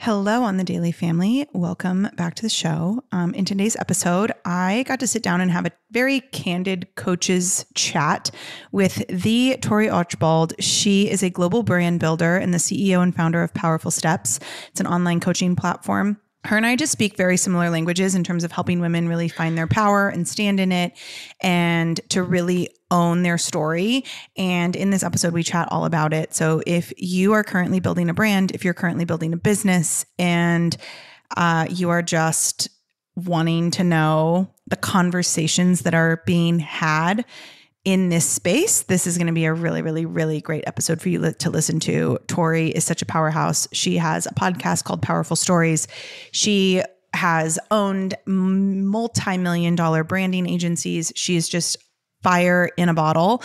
Hello on the Daily Family. Welcome back to the show. In today's episode, I got to sit down and have a very candid coaches chat with the Tory Archbold. She is a global brand builder and the CEO and founder of Powerful Steps. It's an online coaching platform. Her and I just speak very similar languages in terms of helping women really find their power and stand in it and to really own their story. And in this episode, we chat all about it. So if you are currently building a brand, if you're currently building a business and you are just wanting to know the conversations that are being had in this space, this is going to be a really, really, really great episode for you to listen to. Tory is such a powerhouse. She has a podcast called Powerful Stories. She has owned multi-million-dollar branding agencies. She is just fire in a bottle.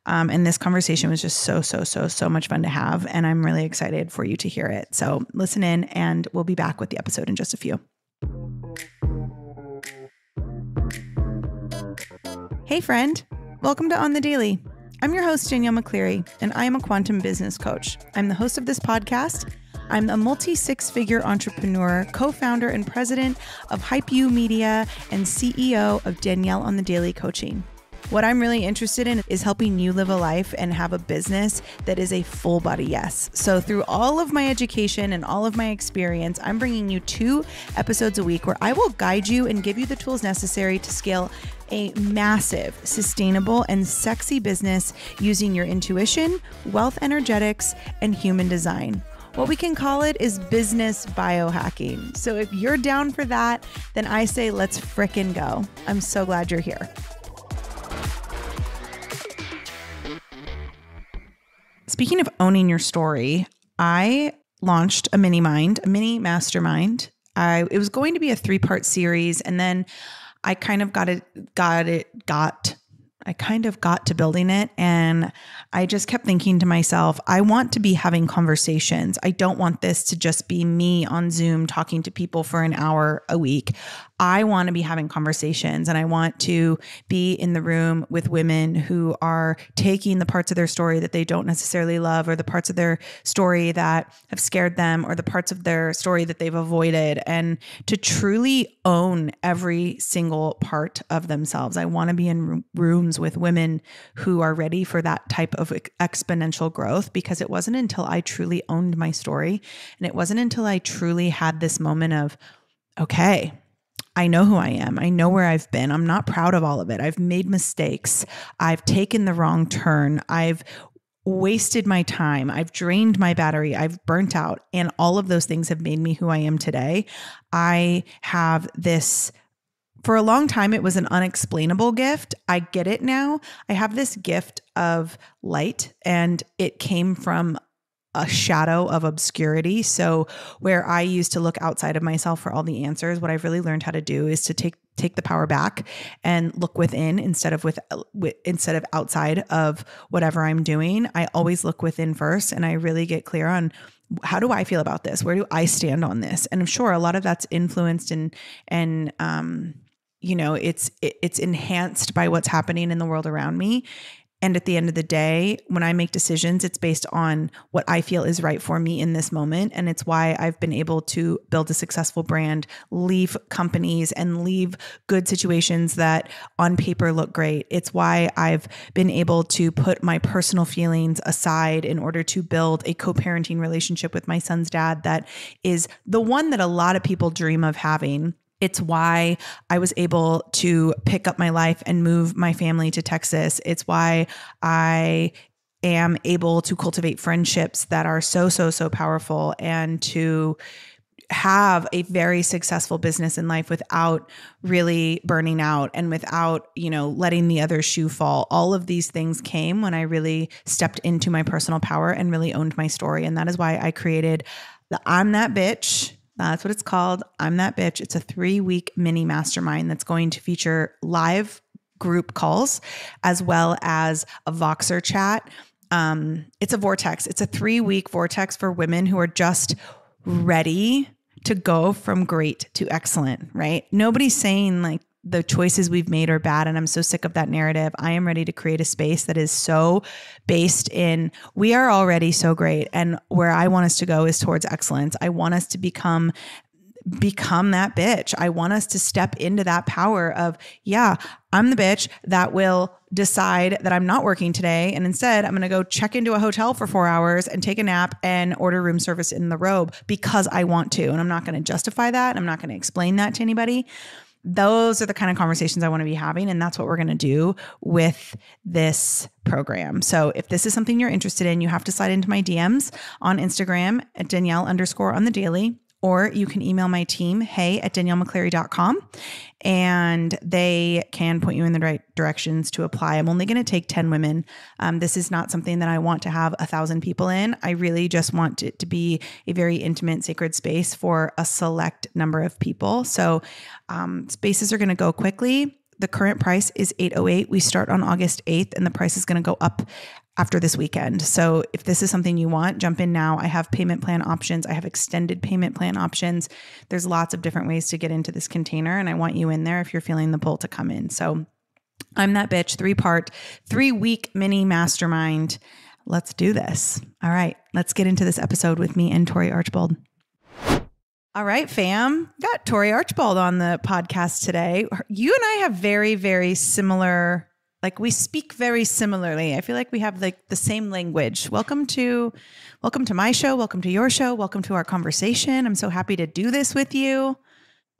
And this conversation was just so much fun to have. And I'm really excited for you to hear it. So listen in and we'll be back with the episode in just a few. Hey friend. Welcome to On the Daily. I'm your host, Danielle McCleary, and I am a quantum business coach. I'm the host of this podcast. I'm a multi-six-figure entrepreneur, co-founder and president of Hype You Media, and CEO of Danielle on the Daily Coaching. What I'm really interested in is helping you live a life and have a business that is a full body yes. So through all of my education and all of my experience, I'm bringing you 2 episodes a week where I will guide you and give you the tools necessary to scale a massive, sustainable, and sexy business using your intuition, wealth energetics, and human design. What we can call it is business biohacking. So if you're down for that, then I say let's frickin' go. I'm so glad you're here. Speaking of owning your story, I launched a mini mastermind. It was going to be a 3-part series, and then I kind of got to building it. And I just kept thinking to myself, I want to be having conversations. I don't want this to just be me on Zoom talking to people for an hour a week. I want to be having conversations, and I want to be in the room with women who are taking the parts of their story that they don't necessarily love, or the parts of their story that have scared them, or the parts of their story that they've avoided, and to truly own every single part of themselves. I want to be in rooms with women who are ready for that type of exponential growth, because it wasn't until I truly owned my story, and it wasn't until I truly had this moment of, okay, I know who I am. I know where I've been. I'm not proud of all of it. I've made mistakes. I've taken the wrong turn. I've wasted my time. I've drained my battery. I've burnt out. And all of those things have made me who I am today. I have this, for a long time, it was an unexplainable gift. I get it now. I have this gift of light, and it came from a shadow of obscurity. So where I used to look outside of myself for all the answers, what I've really learned how to do is to take the power back and look within instead of outside of whatever I'm doing. I always look within first, and I really get clear on, how do I feel about this? Where do I stand on this? And I'm sure a lot of that's influenced and it's enhanced by what's happening in the world around me. And at the end of the day, when I make decisions, it's based on what I feel is right for me in this moment. And it's why I've been able to build a successful brand, leave companies, and leave good situations that on paper look great. It's why I've been able to put my personal feelings aside in order to build a co-parenting relationship with my son's dad that is the one that a lot of people dream of having. It's why I was able to pick up my life and move my family to Texas. It's why I am able to cultivate friendships that are so powerful, and to have a very successful business in life without really burning out and without, letting the other shoe fall. All of these things came when I really stepped into my personal power and really owned my story. And that is why I created the I'm That Bitch. That's what it's called. I'm That Bitch. It's a 3-week mini mastermind that's going to feature live group calls as well as a Voxer chat. It's a vortex. It's a 3-week vortex for women who are just ready to go from great to excellent, right? Nobody's saying like the choices we've made are bad. And I'm so sick of that narrative. I am ready to create a space that is so based in, we are already so great. And where I want us to go is towards excellence. I want us to become that bitch. I want us to step into that power of, yeah, I'm the bitch that will decide that I'm not working today. And instead I'm going to go check into a hotel for 4 hours and take a nap and order room service in the robe because I want to. And I'm not going to justify that. I'm not going to explain that to anybody. Those are the kind of conversations I want to be having. And that's what we're going to do with this program. So if this is something you're interested in, you have to slide into my DMs on Instagram at Danielle_on_the daily. Or you can email my team, hey@daniellemccleary.com, and they can point you in the right directions to apply. I'm only going to take 10 women. This is not something that I want to have 1,000 people in. I really just want it to be a very intimate, sacred space for a select number of people. So spaces are going to go quickly. The current price is $808. We start on August 8th, and the price is going to go up after this weekend. So if this is something you want, jump in now. I have payment plan options. I have extended payment plan options. There's lots of different ways to get into this container, and I want you in there if you're feeling the pull to come in. So I'm that bitch, 3-part, 3-week mini mastermind. Let's do this. All right, let's get into this episode with me and Tory Archbold. All right, fam. Got Tory Archbold on the podcast today. You and I have very, very similar, we speak very similarly. I feel like we have the same language. Welcome to my show. Welcome to your show. Welcome to our conversation. I'm so happy to do this with you.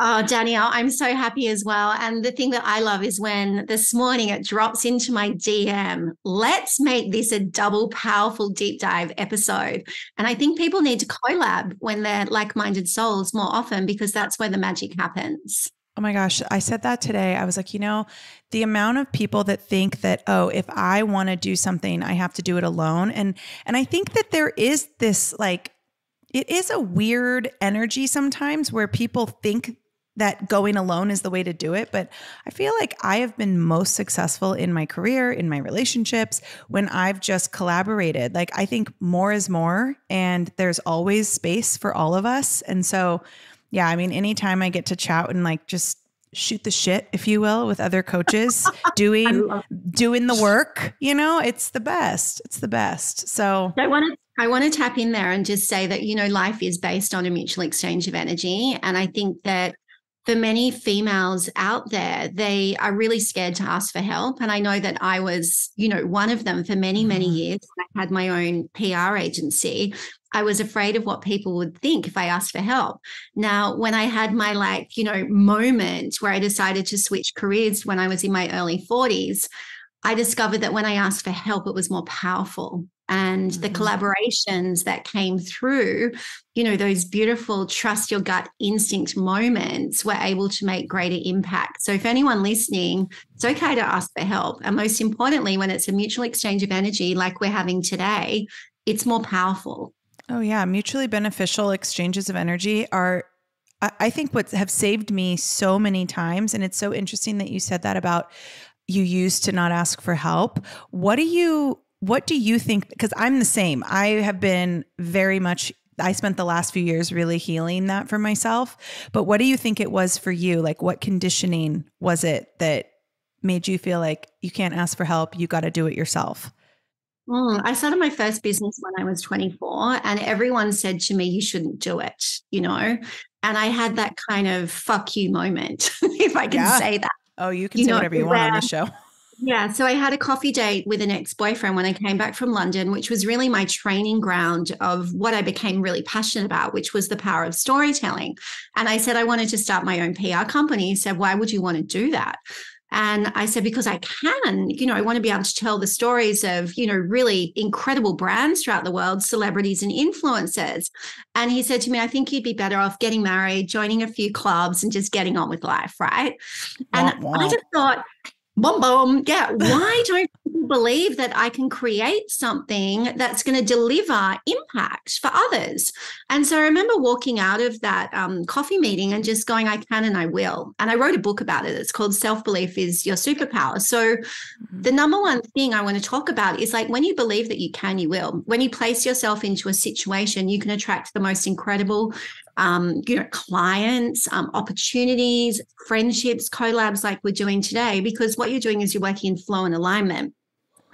Oh, Danielle, I'm so happy as well. And the thing that I love is when this morning it drops into my DM, let's make this a double powerful deep dive episode. And I think people need to collab when they're like-minded souls more often, because that's where the magic happens. Oh my gosh. I said that today. I was like, the amount of people that think that, oh, if I want to do something, I have to do it alone. And I think that there is this, it is a weird energy sometimes where people think that going alone is the way to do it. But I feel like I have been most successful in my career, in my relationships, when I've just collaborated. I think more is more, and there's always space for all of us. And so, yeah, I mean, anytime I get to chat and just shoot the shit, if you will, with other coaches doing the work, it's the best. It's the best. So I want to tap in there and just say that, life is based on a mutual exchange of energy. And I think that for many females out there, they are really scared to ask for help. And I know that I was, one of them for many, many years. I had my own PR agency. I was afraid of what people would think if I asked for help. Now, when I had my moment where I decided to switch careers when I was in my early 40s, I discovered that when I asked for help, it was more powerful. And the collaborations that came through, those beautiful trust your gut instinct moments were able to make greater impact. So if anyone listening, it's okay to ask for help. And most importantly, when it's a mutual exchange of energy like we're having today, it's more powerful. Oh yeah. Mutually beneficial exchanges of energy are, I think, what have saved me so many times. And it's so interesting that you said that about you used to not ask for help. What do you think? Because I'm the same. I have been I spent the last few years really healing that for myself. But what do you think it was for you? What conditioning was it that made you feel like you can't ask for help? You got to do it yourself. I started my first business when I was 24, and everyone said to me, you shouldn't do it, and I had that kind of fuck you moment, if I can say that. Oh, you can say whatever you want on this show. Yeah. So I had a coffee date with an ex-boyfriend when I came back from London, which was really my training ground of what I became really passionate about, which was the power of storytelling. And I said, I wanted to start my own PR company. He said, why would you want to do that? And I said, because I can, I want to be able to tell the stories of, really incredible brands throughout the world, celebrities and influencers. And he said to me, I think you'd be better off getting married, joining a few clubs and just getting on with life. Right. And I just thought, boom, boom. Yeah. Why don't people believe that I can create something that's going to deliver impact for others? And so I remember walking out of that coffee meeting and just going, I can and I will. And I wrote a book about it. It's called Self-Belief is Your Superpower. So the number one thing I want to talk about is when you believe that you can, you will. When you place yourself into a situation, you can attract the most incredible clients, opportunities, friendships, collabs like we're doing today, because what you're doing is you're working in flow and alignment.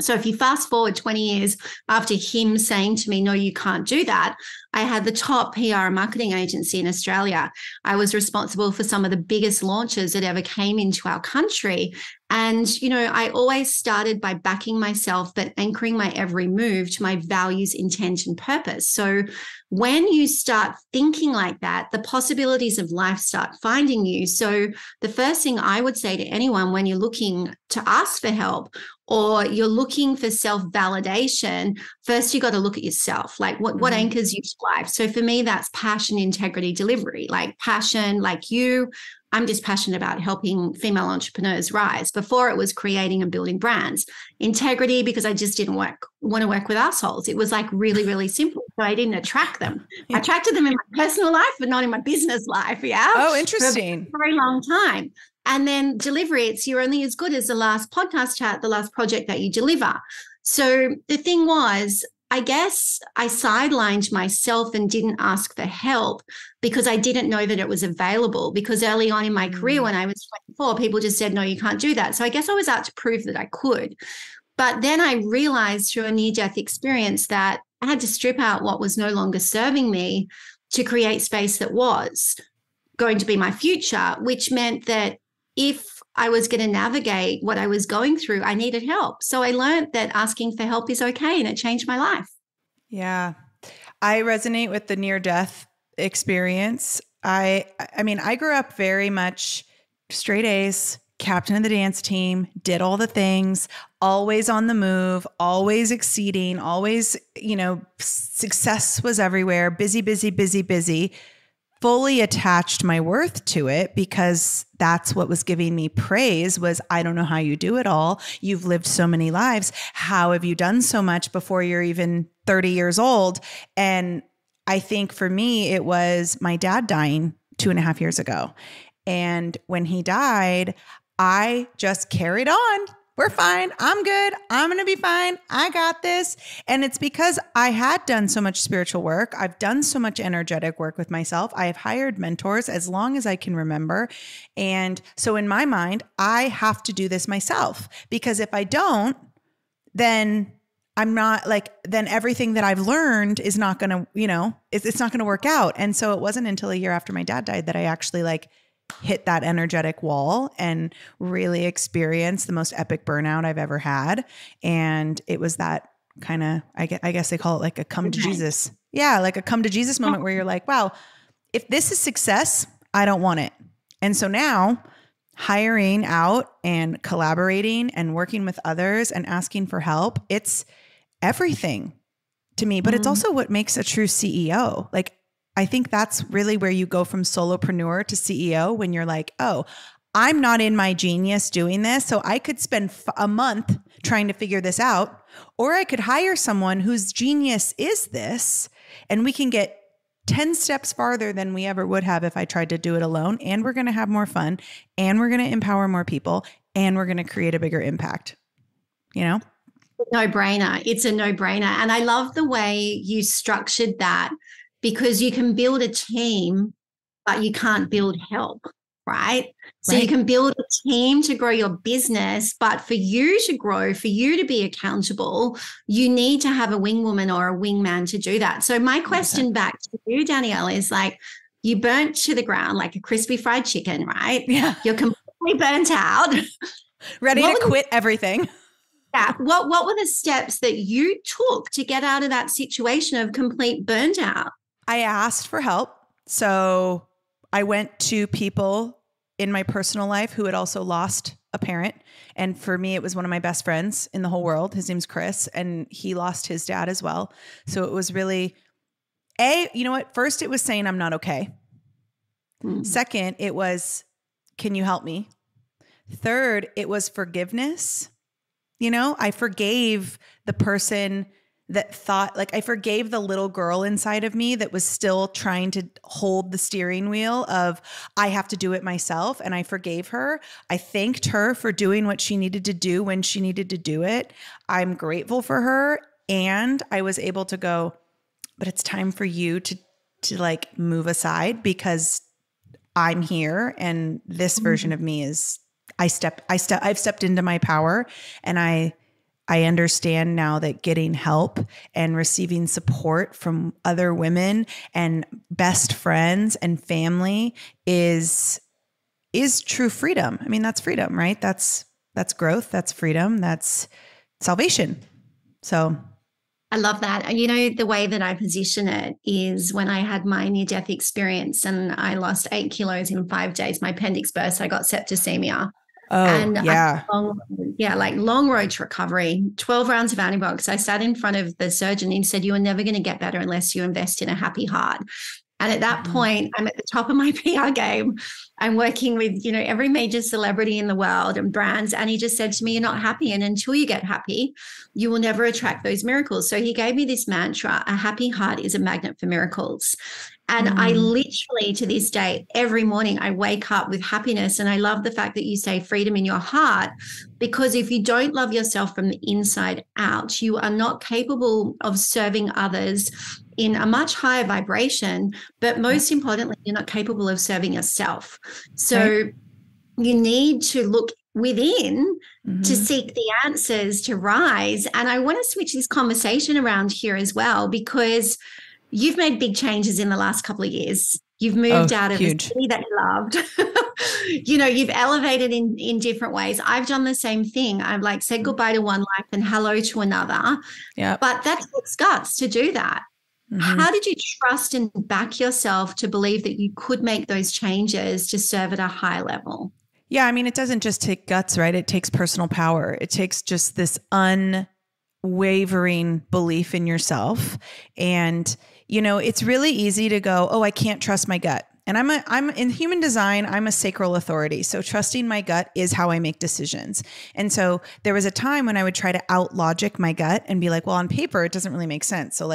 So if you fast forward 20 years after him saying to me, no, you can't do that, I had the top PR and marketing agency in Australia. I was responsible for some of the biggest launches that ever came into our country. And, I always started by backing myself, but anchoring my every move to my values, intent, and purpose. So when you start thinking like that, the possibilities of life start finding you. So the first thing I would say to anyone when you're looking to ask for help or you're looking for self-validation, first you got to look at yourself. Like what anchors you to life? So for me, that's passion, integrity, delivery. Like passion, like you, I'm just passionate about helping female entrepreneurs rise. Before it was creating and building brands. Integrity, because I just didn't want to work with assholes. It was like really, really simple. So I didn't attract them. I attracted them in my personal life, but not in my business life. Yeah. Oh, interesting. For a very long time. And then delivery, it's you're only as good as the last podcast chat, the last project that you deliver. So the thing was, I guess I sidelined myself and didn't ask for help because I didn't know that it was available. Because early on in my career, when I was 24, people just said, no, you can't do that. So I guess I was out to prove that I could. But then I realized through a near-death experience that I had to strip out what was no longer serving me to create space that was going to be my future, which meant that if I was going to navigate what I was going through, I needed help. So I learned that asking for help is okay, and it changed my life. Yeah. I resonate with the near-death experience. I mean, I grew up very much straight A's, captain of the dance team, did all the things, always on the move, always exceeding, always, success was everywhere, busy, busy, busy, busy. Fully attached my worth to it because that's what was giving me praise was, I don't know how you do it all. You've lived so many lives. How have you done so much before you're even 30 years old? And I think for me, it was my dad dying 2.5 years ago. And when he died, I just carried on. We're fine. I'm good. I'm going to be fine. I got this. And it's because I had done so much spiritual work. I've done so much energetic work with myself. I have hired mentors as long as I can remember. And so in my mind, I have to do this myself, because if I don't, then I'm not then everything that I've learned is not going to, it's not going to work out. And so it wasn't until a year after my dad died that I actually hit that energetic wall and really experienced the most epic burnout I've ever had. And it was that kind of, I guess they call it like a come to Jesus. Yeah. Like a come to Jesus moment where you're like, wow, if this is success, I don't want it. And so now hiring out and collaborating and working with others and asking for help, it's everything to me, but it's also what makes a true CEO. I think that's really where you go from solopreneur to CEO, when you're like, oh, I'm not in my genius doing this. So I could spend a month trying to figure this out, or I could hire someone whose genius is this, and we can get 10 steps farther than we ever would have if I tried to do it alone. And we're going to have more fun, and we're going to empower more people, and we're going to create a bigger impact, No-brainer. It's a no-brainer. And I love the way you structured that, because you can build a team, but you can't build help, right? So you can build a team to grow your business, but for you to grow, for you to be accountable, you need to have a wing woman or a wingman to do that. So my question back to you, Danielle, is you burnt to the ground like a crispy fried chicken, right? Yeah. You're completely burnt out. Ready to quit everything. Yeah. What were the steps that you took to get out of that situation of complete burnt out? I asked for help. So I went to people in my personal life who had also lost a parent. And for me, it was one of my best friends in the whole world. His name's Chris, and he lost his dad as well. So it was really, first it was saying I'm not okay. Second, it was, can you help me? Third, it was forgiveness. I forgave the person that thought, I forgave the little girl inside of me that was still trying to hold the steering wheel of, I have to do it myself. And I forgave her. I thanked her for doing what she needed to do when she needed to do it. I'm grateful for her. And I was able to go, but it's time for you to to like move aside because I'm here and this version of me is I've stepped into my power, and I understand now that getting help and receiving support from other women and best friends and family is true freedom. I mean, that's freedom, right? That's growth. That's freedom. That's salvation. So I love that. And the way that I position it is when I had my near-death experience and I lost 8 kilos in 5 days, my appendix burst, I got septicemia. Oh, and yeah. Long road to recovery, 12 rounds of antibiotics. I sat in front of the surgeon and he said, you are never going to get better unless you invest in a happy heart. And at that point, I'm at the top of my PR game. I'm working with, every major celebrity in the world and brands. And he just said to me, you're not happy. And until you get happy, you will never attract those miracles. So he gave me this mantra, a happy heart is a magnet for miracles. And I literally, to this day, every morning I wake up with happiness. And I love the fact that you say freedom in your heart, because if you don't love yourself from the inside out, you are not capable of serving others in a much higher vibration. But most importantly, you're not capable of serving yourself. So you need to look within to seek the answers to rise. And I want to switch this conversation around here as well, because you've made big changes in the last couple of years. You've moved out of the city that you loved. You've elevated in different ways. I've done the same thing. I've like said goodbye to one life and hello to another. Yeah. But that takes guts to do that. How did you trust and back yourself to believe that you could make those changes to serve at a high level? Yeah. I mean, it doesn't just take guts, right? It takes personal power. It takes just this unwavering belief in yourself. And it's really easy to go, oh, I can't trust my gut. And I'm in human design, I'm a sacral authority. So trusting my gut is how I make decisions. And so there was a time when I would try to out logic my gut and be like, well, on paper, it doesn't really make sense. So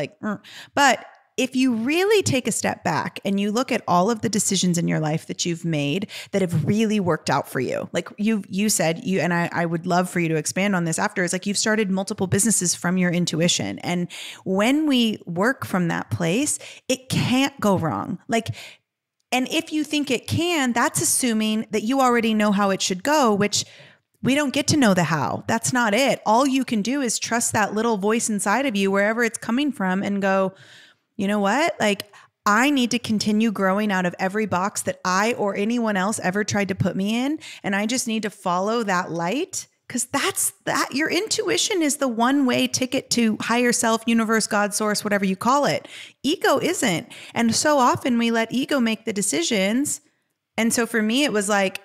but if you really take a step back and you look at all of the decisions in your life that you've made that have really worked out for you, like you said, and I would love for you to expand on this after, is like you've started multiple businesses from your intuition. And when we work from that place, it can't go wrong. And if you think it can, that's assuming that you already know how it should go, which we don't get to know the how. That's not it. All you can do is trust that little voice inside of you, wherever it's coming from, and go, you know what? I need to continue growing out of every box that I or anyone else ever tried to put me in. And I just need to follow that light, because your intuition is the one-way ticket to higher self, universe, God, source, whatever you call it. Ego isn't. And so often we let ego make the decisions. And so for me, it was like,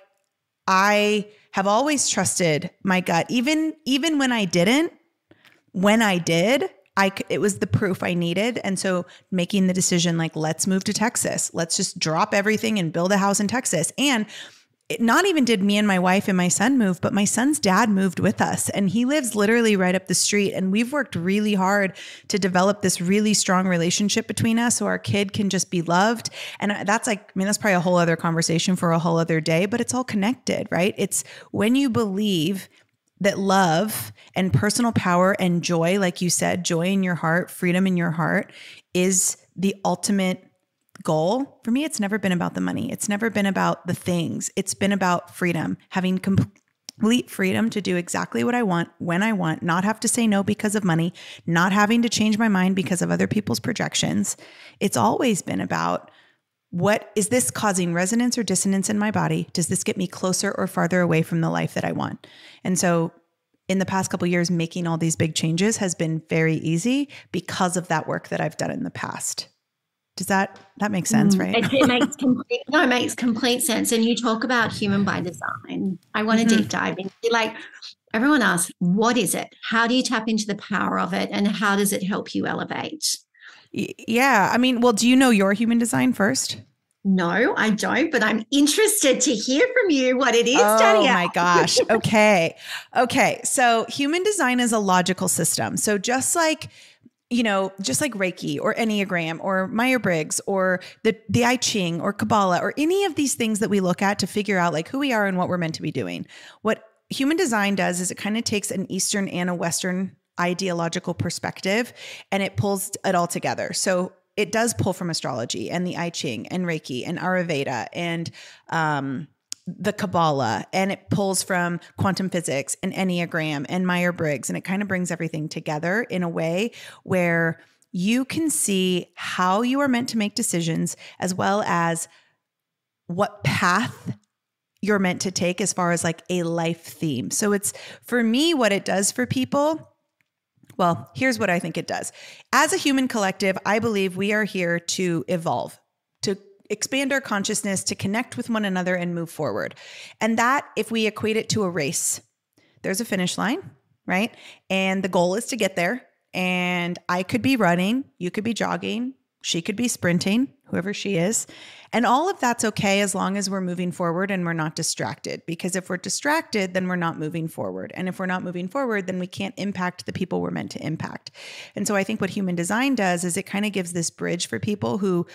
I have always trusted my gut, even when I didn't. When I did, it was the proof I needed. And so making the decision, let's move to Texas. Let's just drop everything and build a house in Texas. And not even did me and my wife and my son move, but my son's dad moved with us, and he lives literally right up the street. And we've worked really hard to develop this really strong relationship between us so our kid can just be loved. And that's that's probably a whole other conversation for a whole other day, but it's all connected, right? It's when you believe that love and personal power and joy, like you said, joy in your heart, freedom in your heart is the ultimate goal. For me, it's never been about the money. It's never been about the things. It's been about freedom, having complete freedom to do exactly what I want, when I want, not have to say no because of money, not having to change my mind because of other people's projections. It's always been about, what is this causing resonance or dissonance in my body? Does this get me closer or farther away from the life that I want? And so in the past couple of years, making all these big changes has been very easy because of that work that I've done in the past. Does that make sense, right? It makes complete sense. And you talk about human by design. I want to deep dive into, everyone asks, what is it? How do you tap into the power of it? And how does it help you elevate? Yeah. I mean, well, do you know your human design first? No, I don't, but I'm interested to hear from you what it is, Danielle. Oh my gosh. Okay. So human design is a logical system. So just like Reiki or Enneagram or Myers-Briggs or the I Ching or Kabbalah or any of these things that we look at to figure out who we are and what we're meant to be doing. What human design does is it kind of takes an Eastern and a Western ideological perspective and it pulls it all together. So it does pull from astrology and the I Ching and Reiki and Ayurveda and the Kabbalah, and it pulls from quantum physics and Enneagram and Myers-Briggs, and it kind of brings everything together in a way where you can see how you are meant to make decisions, as well as what path you're meant to take as far as like a life theme. So it's, for me, what it does for people. Well, here's what I think it does. As a human collective, I believe we are here to evolve, to expand our consciousness, to connect with one another and move forward. And that, if we equate it to a race, there's a finish line, right? And the goal is to get there. And I could be running, you could be jogging, she could be sprinting, whoever she is. And all of that's okay as long as we're moving forward and we're not distracted. Because if we're distracted, then we're not moving forward. And if we're not moving forward, then we can't impact the people we're meant to impact. And so I think what human design does is it kind of gives this bridge for people who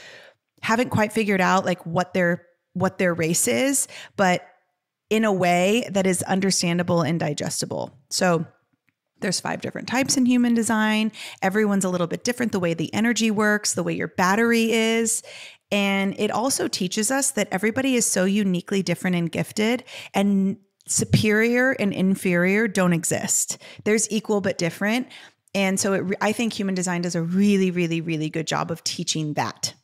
haven't quite figured out like what their race is, but in a way that is understandable and digestible. So there's 5 different types in human design. Everyone's a little bit different, the way the energy works, the way your battery is. And it also teaches us that everybody is so uniquely different and gifted, and superior and inferior don't exist. There's equal but different. And so I think human design does a really, really, really good job of teaching that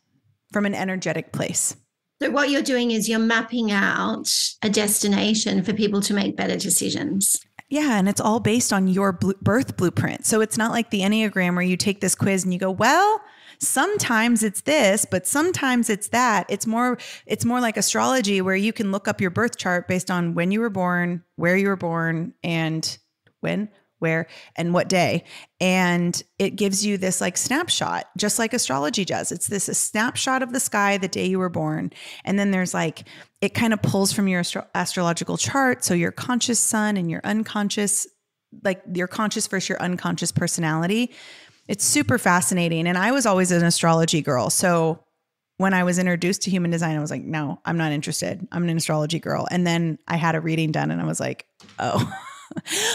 from an energetic place. So what you're doing is you're mapping out a destination for people to make better decisions. Yeah. And it's all based on your birth blueprint. So it's not like the Enneagram where you take this quiz and you go, well, sometimes it's this, but sometimes it's that. It's more like astrology, where you can look up your birth chart based on when you were born, where you were born, and when, where, and what day. And it gives you this like snapshot, just like astrology does. It's a snapshot of the sky the day you were born. And then there's like, it kind of pulls from your astrological chart. So your conscious sun and your unconscious, like your conscious versus your unconscious personality. It's super fascinating. And I was always an astrology girl. So when I was introduced to human design, I was like, no, I'm not interested. I'm an astrology girl. And then I had a reading done and I was like, oh,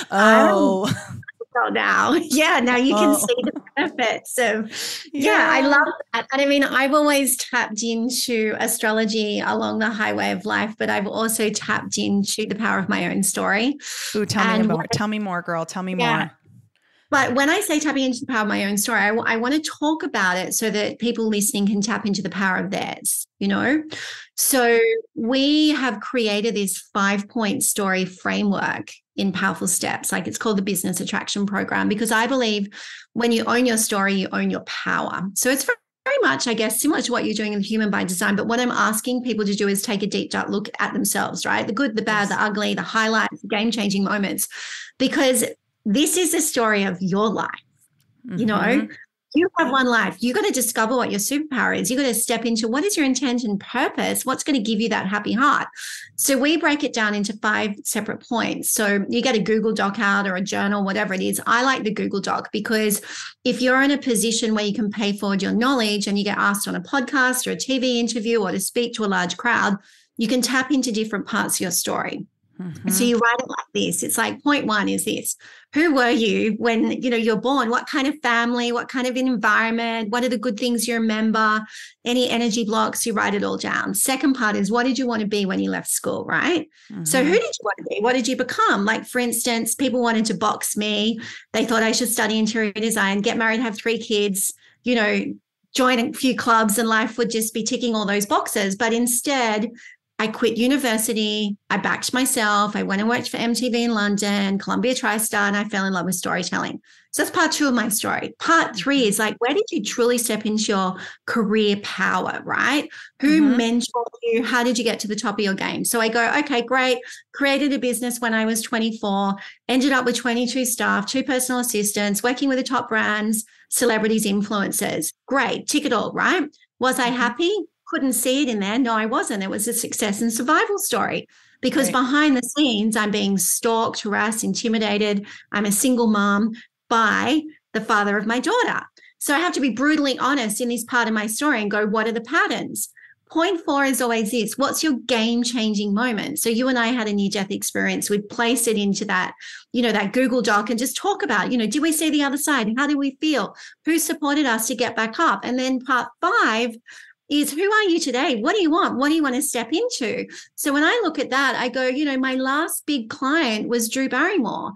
now you can see the benefits. So I love that. And I mean, I've always tapped into astrology along the highway of life, but I've also tapped into the power of my own story. Ooh, tell me more, girl. Tell me more. But when I say tapping into the power of my own story, I want to talk about it so that people listening can tap into the power of theirs, you know? So we have created this 5-point story framework in powerful steps. Like, it's called the Business Attraction Program, because I believe when you own your story, you own your power. So it's very much, I guess, similar to what you're doing in Human by Design. But what I'm asking people to do is take a deep, dark look at themselves, right? The good, the bad, the ugly, the highlights, the game-changing moments, because this is the story of your life. You know, you have one life. You got to discover what your superpower is. You got to step into what is your intent and purpose, what's going to give you that happy heart. So we break it down into 5 separate points. So you get a Google Doc out or a journal, whatever it is. I like the Google Doc, because if you're in a position where you can pay forward your knowledge and you get asked on a podcast or a TV interview or to speak to a large crowd, you can tap into different parts of your story. So you write it like this. It's like, point 1 is this: who were you when, you're born? What kind of family, what kind of environment, what are the good things you remember? Any energy blocks, you write it all down. Second part is, what did you want to be when you left school, right? So who did you want to be? What did you become? Like, for instance, people wanted to box me. They thought I should study interior design, get married, have 3 kids, join a few clubs, and life would just be ticking all those boxes. But instead, I quit university. I backed myself. I went and worked for MTV in London, Columbia TriStar, and I fell in love with storytelling. So that's part 2 of my story. Part 3 is like, where did you truly step into your career power, right? Who mentored you? How did you get to the top of your game? So I go, okay, great. Created a business when I was 24, ended up with 22 staff, 2 personal assistants, working with the top brands, celebrities, influencers. Great. Tick it all, right? Was I happy? Couldn't see it in there. No, I wasn't. It was a success and survival story, because behind the scenes, I'm being stalked, harassed, intimidated. I'm a single mom by the father of my daughter. So I have to be brutally honest in this part of my story and go, what are the patterns? point 4 is always this: what's your game-changing moment? So you and I had a near-death experience. We'd place it into that, that Google Doc and just talk about, did we see the other side? How did we feel? Who supported us to get back up? And then part 5 is, who are you today? What do you want? What do you want to step into? So when I look at that, I go, my last big client was Drew Barrymore.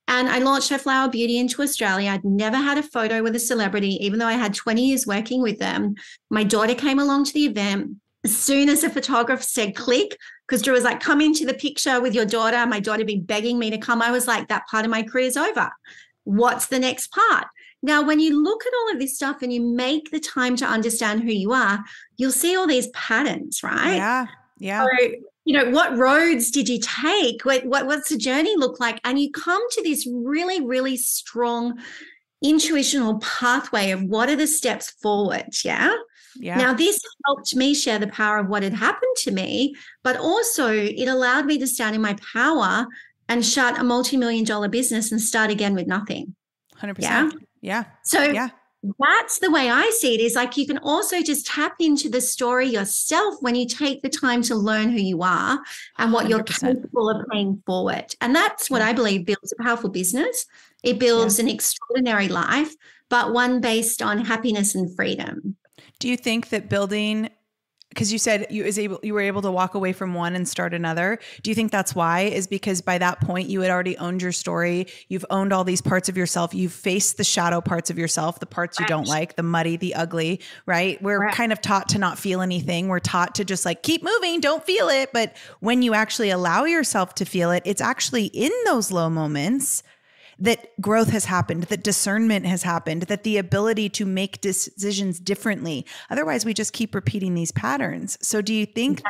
And I launched her Flower Beauty into Australia. I'd never had a photo with a celebrity, even though I had 20 years working with them. My daughter came along to the event. As soon as the photographer said click, because Drew was like, come into the picture with your daughter. My daughter had been begging me to come. I was like, that part of my career is over. What's the next part? Now, when you look at all of this stuff and you make the time to understand who you are, you'll see all these patterns, right? Yeah. Yeah. So, what roads did you take? What's the journey look like? And you come to this really, really strong intuitional pathway of what are the steps forward. Yeah. Yeah. Now, this helped me share the power of what had happened to me, but also it allowed me to stand in my power and shut a multi-million-dollar business and start again with nothing. 100%. Yeah. Yeah. So yeah. That's the way I see it, is like you can also just tap into the story yourself when you take the time to learn who you are and what 100%. You're capable of paying forward. And that's what I believe builds a powerful business. It builds an extraordinary life, but one based on happiness and freedom. Do you think that building, because you said you were able to walk away from one and start another. Do you think that's why? Is because by that point you had already owned your story. You've owned all these parts of yourself. You've faced the shadow parts of yourself, the parts you don't like, the muddy, the ugly, right? We're kind of taught to not feel anything. We're taught to just like keep moving, don't feel it. But when you actually allow yourself to feel it, it's actually in those low moments that growth has happened, that discernment has happened, that the ability to make decisions differently. Otherwise, we just keep repeating these patterns. So do you think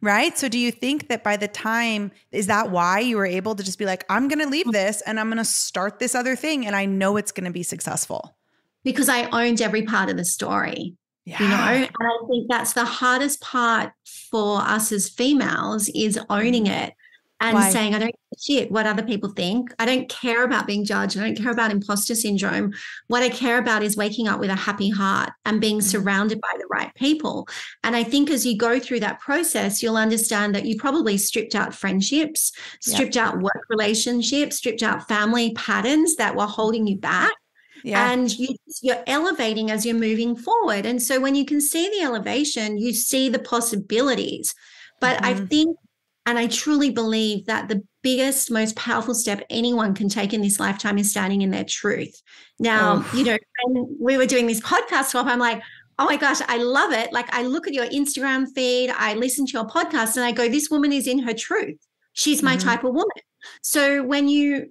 right? So do you think that by the time, is that why you were able to just be like, I'm going to leave this and I'm going to start this other thing and I know it's going to be successful? Because I owned every part of the story. Yeah. And I think that's the hardest part for us as females, is owning it. And saying, I don't give a shit what other people think. I don't care about being judged. I don't care about imposter syndrome. What I care about is waking up with a happy heart and being surrounded by the right people. And I think as you go through that process, you'll understand that you probably stripped out friendships, stripped out work relationships, stripped out family patterns that were holding you back. Yeah. And you're elevating as you're moving forward. And so when you can see the elevation, you see the possibilities. But I think, and I truly believe that the biggest, most powerful step anyone can take in this lifetime is standing in their truth. Now, when we were doing this podcast swap, I'm like, oh my gosh, I love it. Like, I look at your Instagram feed, I listen to your podcast, and I go, this woman is in her truth. She's my type of woman. So when you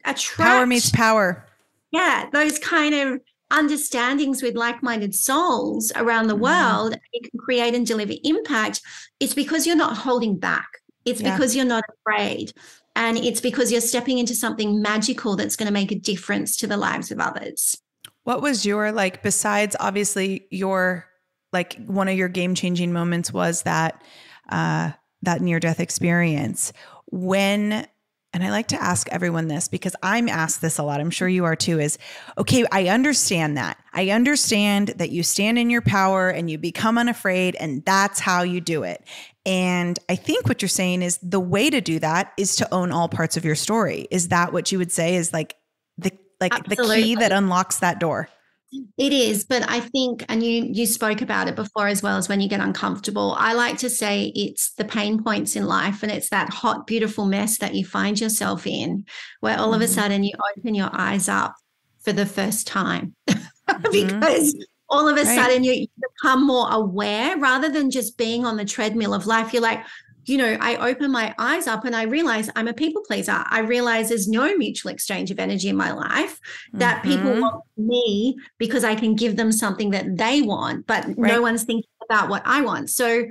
attract power meets power. Yeah, those kind of understandings with like-minded souls around the world, you can create and deliver impact. It's because you're not holding back. It's because you're not afraid. And it's because you're stepping into something magical that's going to make a difference to the lives of others. What was your, like, besides obviously your, like, one of your game-changing moments was that near-death experience. When, and I like to ask everyone this because I'm asked this a lot, I'm sure you are too, is, okay, I understand that. I understand that you stand in your power and you become unafraid and that's how you do it. And I think what you're saying is the way to do that is to own all parts of your story. Is that what you would say is the key that unlocks that door? It is, but I think, and you spoke about it before as well, as when you get uncomfortable, I like to say it's the pain points in life, and it's that hot, beautiful mess that you find yourself in, where all of a sudden you open your eyes up for the first time because all of a sudden you become more aware rather than just being on the treadmill of life. You're like, I open my eyes up and I realize I'm a people pleaser. I realize there's no mutual exchange of energy in my life, that people want me because I can give them something that they want, but no one's thinking about what I want. So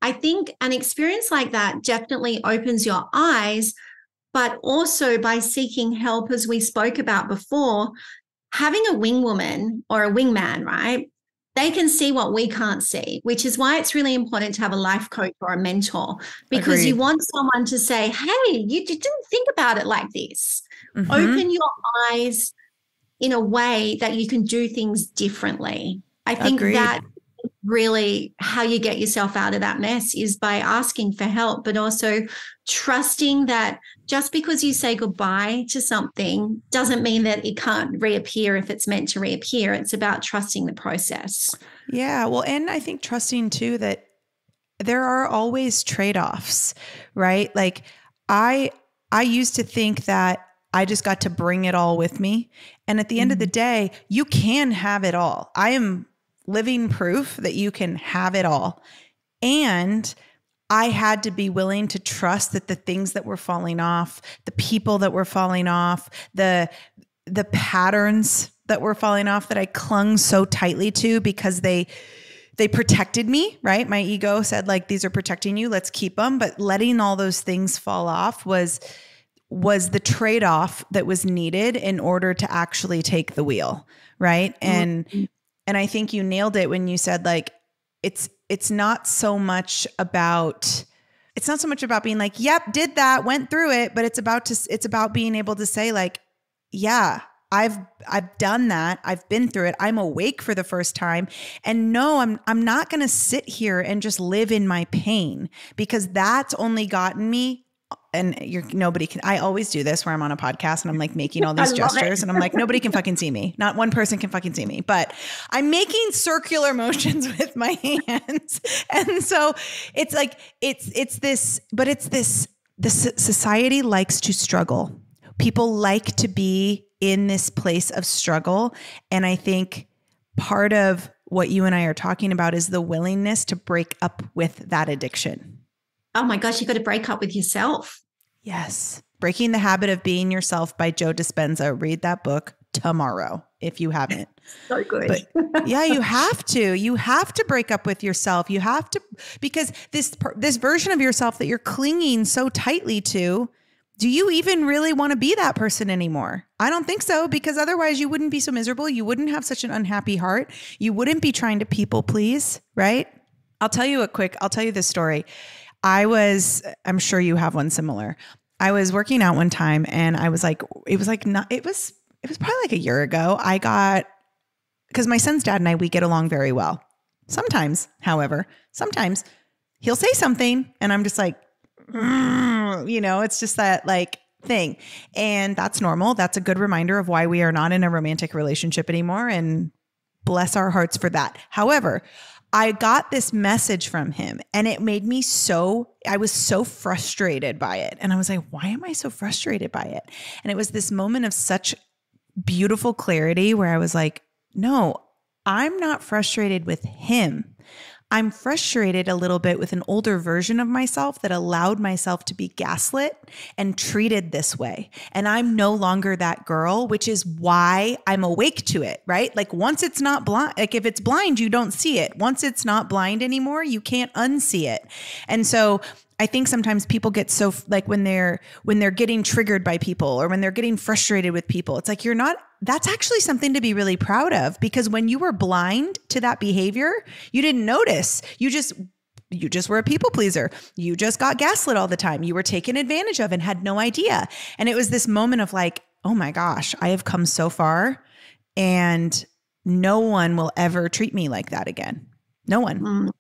I think an experience like that definitely opens your eyes, but also by seeking help, as we spoke about before, having a wing woman or a wingman, right? They can see what we can't see, which is why it's really important to have a life coach or a mentor, because you want someone to say, hey, you didn't think about it like this. Open your eyes in a way that you can do things differently. I think that is really how you get yourself out of that mess is by asking for help, but also trusting that just because you say goodbye to something doesn't mean that it can't reappear if it's meant to reappear. It's about trusting the process. Yeah. Well, and I think trusting too that there are always trade-offs, right? Like I used to think that I just got to bring it all with me. And at the end of the day, you can have it all. I am living proof that you can have it all. And I had to be willing to trust that the things that were falling off, the people that were falling off, the patterns that were falling off that I clung so tightly to because they protected me, right? My ego said like, these are protecting you, let's keep them. But letting all those things fall off was the trade-off that was needed in order to actually take the wheel. Right. And I think you nailed it when you said like, it's not so much about being like, yep, did that, went through it, but it's about being able to say like, yeah, I've done that. I've been through it. I'm awake for the first time. And no, I'm not going to sit here and just live in my pain because that's only gotten me. And nobody can, I always do this where I'm on a podcast and I'm like making all these gestures and I'm like, nobody can fucking see me. Not one person can fucking see me, but I'm making circular motions with my hands. And so it's like, the society likes to struggle. People like to be in this place of struggle. And I think part of what you and I are talking about is the willingness to break up with that addiction. Oh my gosh, you got to break up with yourself. Yes. Breaking the Habit of Being Yourself by Joe Dispenza. Read that book tomorrow if you haven't. So good. But yeah, you have to. You have to break up with yourself. You have to, because this version of yourself that you're clinging so tightly to, do you even really want to be that person anymore? I don't think so, because otherwise you wouldn't be so miserable. You wouldn't have such an unhappy heart. You wouldn't be trying to people please, right? I'll tell you this story. I'm sure you have one similar. I was working out one time and I was like, it was probably like a year ago. Because my son's dad and we get along very well. Sometimes he'll say something and I'm just like, it's just that like thing. And that's normal. That's a good reminder of why we are not in a romantic relationship anymore. And bless our hearts for that. However, I got this message from him and it made me I was so frustrated by it. And I was like, why am I so frustrated by it? And it was this moment of such beautiful clarity where I was like, no, I'm not frustrated with him. I'm frustrated a little bit with an older version of myself that allowed myself to be gaslit and treated this way. And I'm no longer that girl, which is why I'm awake to it, right? Like once it's not blind, like if it's blind, you don't see it. Once it's not blind anymore, you can't unsee it. And so I think sometimes people get so like when they're getting triggered by people or when they're getting frustrated with people, it's like that's actually something to be really proud of, because when you were blind to that behavior, you didn't notice. You just were a people pleaser. You just got gaslit all the time. You were taken advantage of and had no idea. And it was this moment of like, oh my gosh, I have come so far and no one will ever treat me like that again. No one.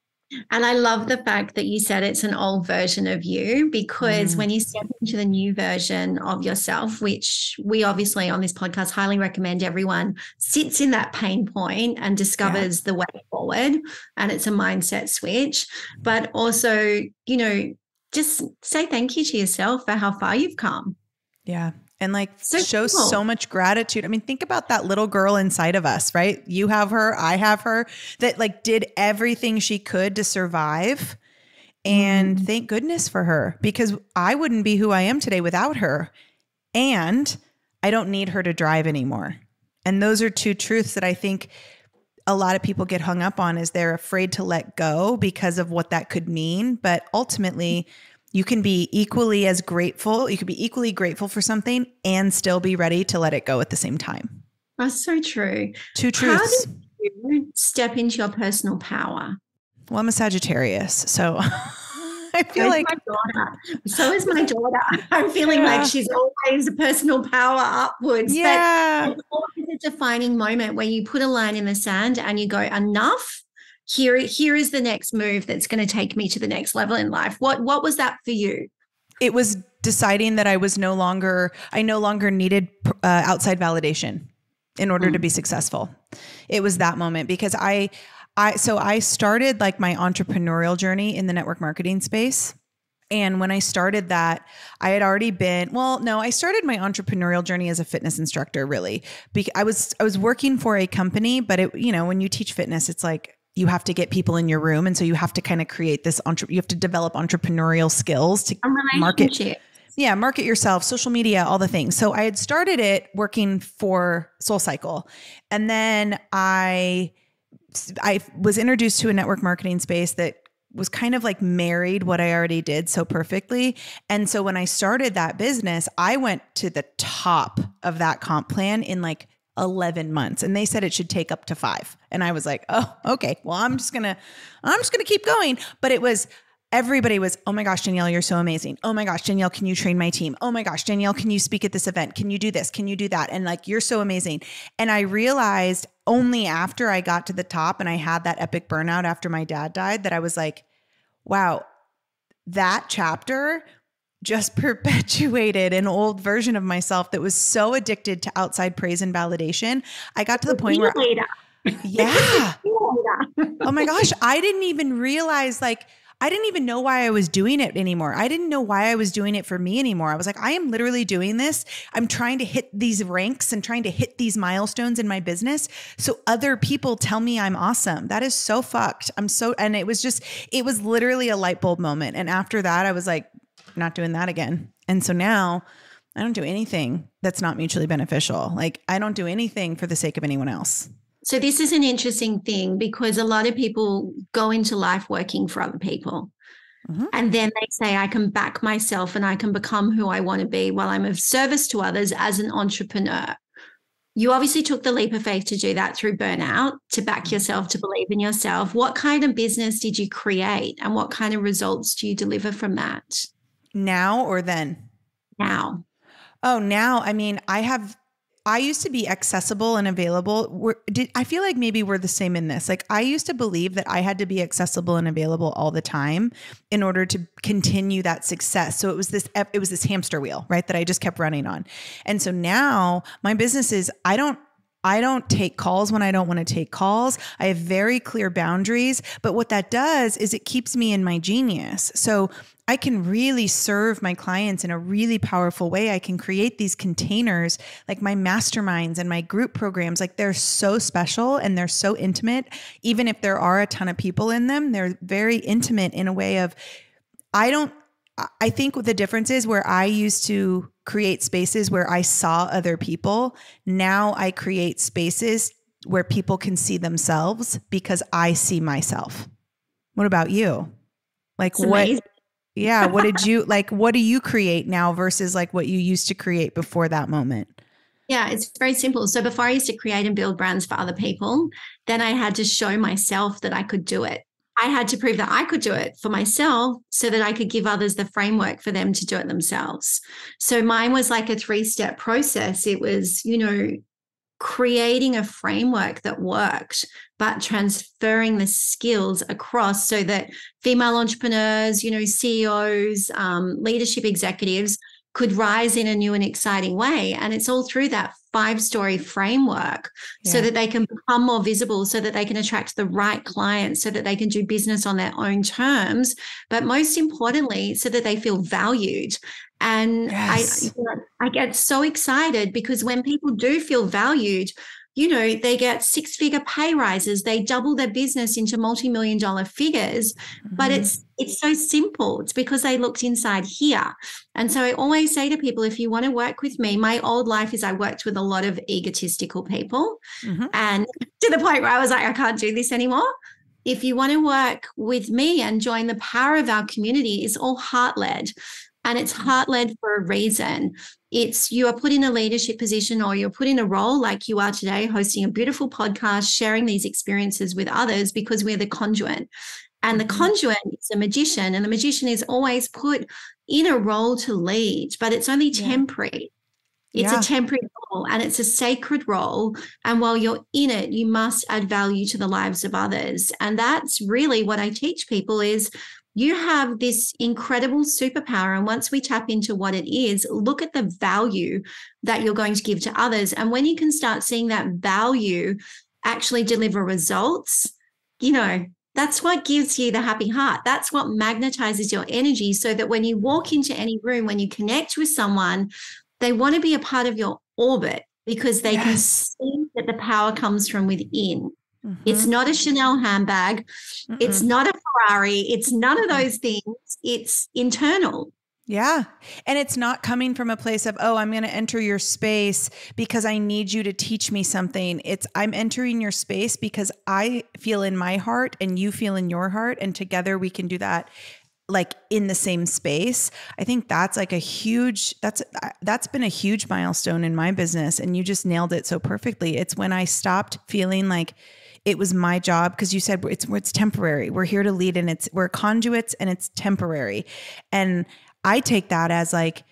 And I love the fact that you said it's an old version of you, because when you step into the new version of yourself, which we obviously on this podcast highly recommend everyone sits in that pain point and discovers the way forward, and it's a mindset switch, but also, just say thank you to yourself for how far you've come. Yeah. And like show so much gratitude. I mean, think about that little girl inside of us, right? You have her, I have her, that like did everything she could to survive. And thank goodness for her, because I wouldn't be who I am today without her. And I don't need her to drive anymore. And those are two truths that I think a lot of people get hung up on, is they're afraid to let go because of what that could mean. But ultimately, you can be equally grateful. You could be equally grateful for something and still be ready to let it go at the same time. That's so true. Two truths. How did you step into your personal power? Well, I'm a Sagittarius, so I feel like my daughter. So is my daughter. I'm feeling like she's always a personal power upwards. Yeah. But it's always a defining moment where you put a line in the sand and you go, enough. here is the next move that's going to take me to the next level in life. What was that for you? It was deciding that I no longer needed outside validation in order to be successful. It was that moment because I started like my entrepreneurial journey in the network marketing space. And when I started that, I had already I started my entrepreneurial journey as a fitness instructor, really. I was working for a company, but when you teach fitness, it's like, you have to get people in your room. And so you have to kind of create this, you have to develop entrepreneurial skills to market yourself, social media, all the things. So I had started it working for SoulCycle. And then I was introduced to a network marketing space that was kind of like married what I already did so perfectly. And so when I started that business, I went to the top of that comp plan in like 11 months. And they said it should take up to 5. And I was like, oh, okay, well, I'm just going to keep going. But everybody was, oh my gosh, Danielle, you're so amazing. Oh my gosh, Danielle, can you train my team? Oh my gosh, Danielle, can you speak at this event? Can you do this? Can you do that? And like, you're so amazing. And I realized only after I got to the top and I had that epic burnout after my dad died that I was like, wow, that chapter just perpetuated an old version of myself that was so addicted to outside praise and validation. I got to the point where, yeah. Oh my gosh. I didn't even realize, I didn't even know why I was doing it anymore. I didn't know why I was doing it for me anymore. I was like, I am literally doing this. I'm trying to hit these ranks and trying to hit these milestones in my business so other people tell me I'm awesome. That is so fucked. And it was literally a light bulb moment. And after that, I was like, not doing that again. And so now I don't do anything that's not mutually beneficial. Like I don't do anything for the sake of anyone else. So this is an interesting thing because a lot of people go into life working for other people. Mm-hmm. And then they say, I can back myself and I can become who I want to be while I'm of service to others as an entrepreneur. You obviously took the leap of faith to do that through burnout, to back yourself, to believe in yourself. What kind of business did you create and what kind of results do you deliver from that? Now or then? Now. Oh, now. I mean, I used to be accessible and available. I feel like maybe we're the same in this. Like I used to believe that I had to be accessible and available all the time in order to continue that success. So it was this hamster wheel, right? That I just kept running on. And so now my business is, I don't take calls when I don't want to take calls. I have very clear boundaries, but what that does is it keeps me in my genius. So I can really serve my clients in a really powerful way. I can create these containers like my masterminds and my group programs. Like they're so special and they're so intimate. Even if there are a ton of people in them, they're very intimate in a way of, I think the difference is where I used to create spaces where I saw other people. Now I create spaces where people can see themselves because I see myself. What about you? Like what? Yeah. What do you create now versus like what you used to create before that moment? Yeah, it's very simple. So before I used to create and build brands for other people, then I had to show myself that I could do it. I had to prove that I could do it for myself so that I could give others the framework for them to do it themselves. So mine was like a 3-step process. It was, creating a framework that worked, but transferring the skills across so that female entrepreneurs, CEOs, leadership executives could rise in a new and exciting way. And it's all through that 5-story framework so that they can become more visible, so that they can attract the right clients, so that they can do business on their own terms, but most importantly, so that they feel valued. And I get so excited because when people do feel valued, they get 6-figure pay rises, they double their business into multi-million-dollar figures, but it's so simple. It's because they looked inside here. And so I always say to people, if you want to work with me, my old life is I worked with a lot of egotistical people and to the point where I was like, I can't do this anymore. If you want to work with me and join the power of our community, it's all heart-led. And it's heart-led for a reason. It's you are put in a leadership position or you're put in a role like you are today, hosting a beautiful podcast, sharing these experiences with others because we're the conduit. And the conduit is a magician, and the magician is always put in a role to lead, but it's only temporary. It's Yeah. a temporary role and it's a sacred role. And while you're in it, you must add value to the lives of others. And that's really what I teach people is you have this incredible superpower. And once we tap into what it is, look at the value that you're going to give to others. And when you can start seeing that value actually deliver results, that's what gives you the happy heart. That's what magnetizes your energy so that when you walk into any room, when you connect with someone, they want to be a part of your orbit because they can see that the power comes from within. Mm-hmm. It's not a Chanel handbag. Mm-mm. It's not a Ferrari. It's none of those things. It's internal. Yeah. And it's not coming from a place of, oh, I'm going to enter your space because I need you to teach me something. It's I'm entering your space because I feel in my heart and you feel in your heart. And together we can do that like in the same space. I think that's like that's been a huge milestone in my business. And you just nailed it so perfectly. It's when I stopped feeling like it was my job, because you said it's temporary. We're here to lead and we're conduits and it's temporary. And I take that as like,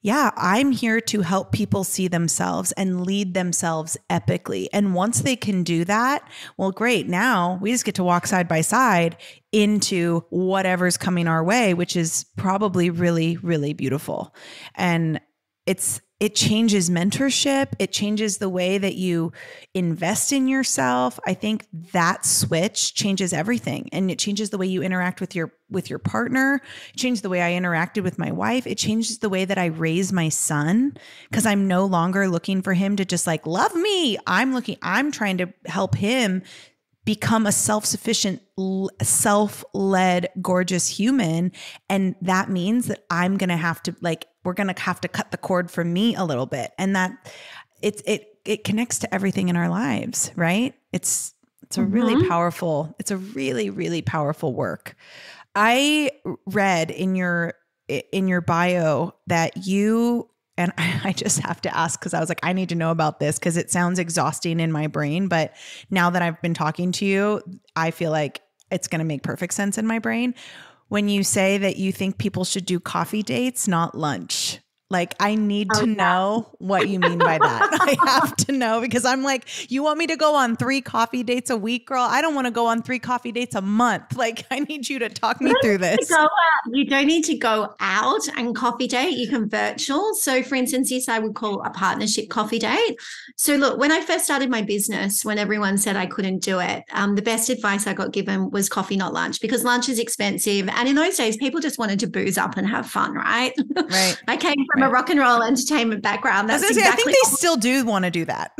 yeah, I'm here to help people see themselves and lead themselves epically. And once they can do that, well, great. Now we just get to walk side by side into whatever's coming our way, which is probably really, really beautiful. And it changes mentorship. It changes the way that you invest in yourself. I think that switch changes everything. And it changes the way you interact with your partner. It changed the way I interacted with my wife. It changes the way that I raise my son, because I'm no longer looking for him to just like love me. I'm trying to help him become a self-sufficient, self-led, gorgeous human. And that means that we're going to have to cut the cord from me a little bit. And that it connects to everything in our lives, right? It's a really powerful, it's a really, really powerful work. I read in your bio that you, and I just have to ask because I was like, I need to know about this because it sounds exhausting in my brain. But now that I've been talking to you, I feel like it's going to make perfect sense in my brain. When you say that you think people should do coffee dates, not lunch. Like, I need to know what you mean by that. I have to know, because I'm like, you want me to go on 3 coffee dates a week, girl? I don't want to go on 3 coffee dates a month. Like, I need you to talk me through this. You don't need to go out and coffee date. You can virtual. So for instance, this I would call a partnership coffee date. So look, when I first started my business, when everyone said I couldn't do it, the best advice I got given was coffee, not lunch, because lunch is expensive. And in those days, people just wanted to booze up and have fun, right? Right. I came from a rock and roll entertainment background. That's exactly. I think they still do want to do that.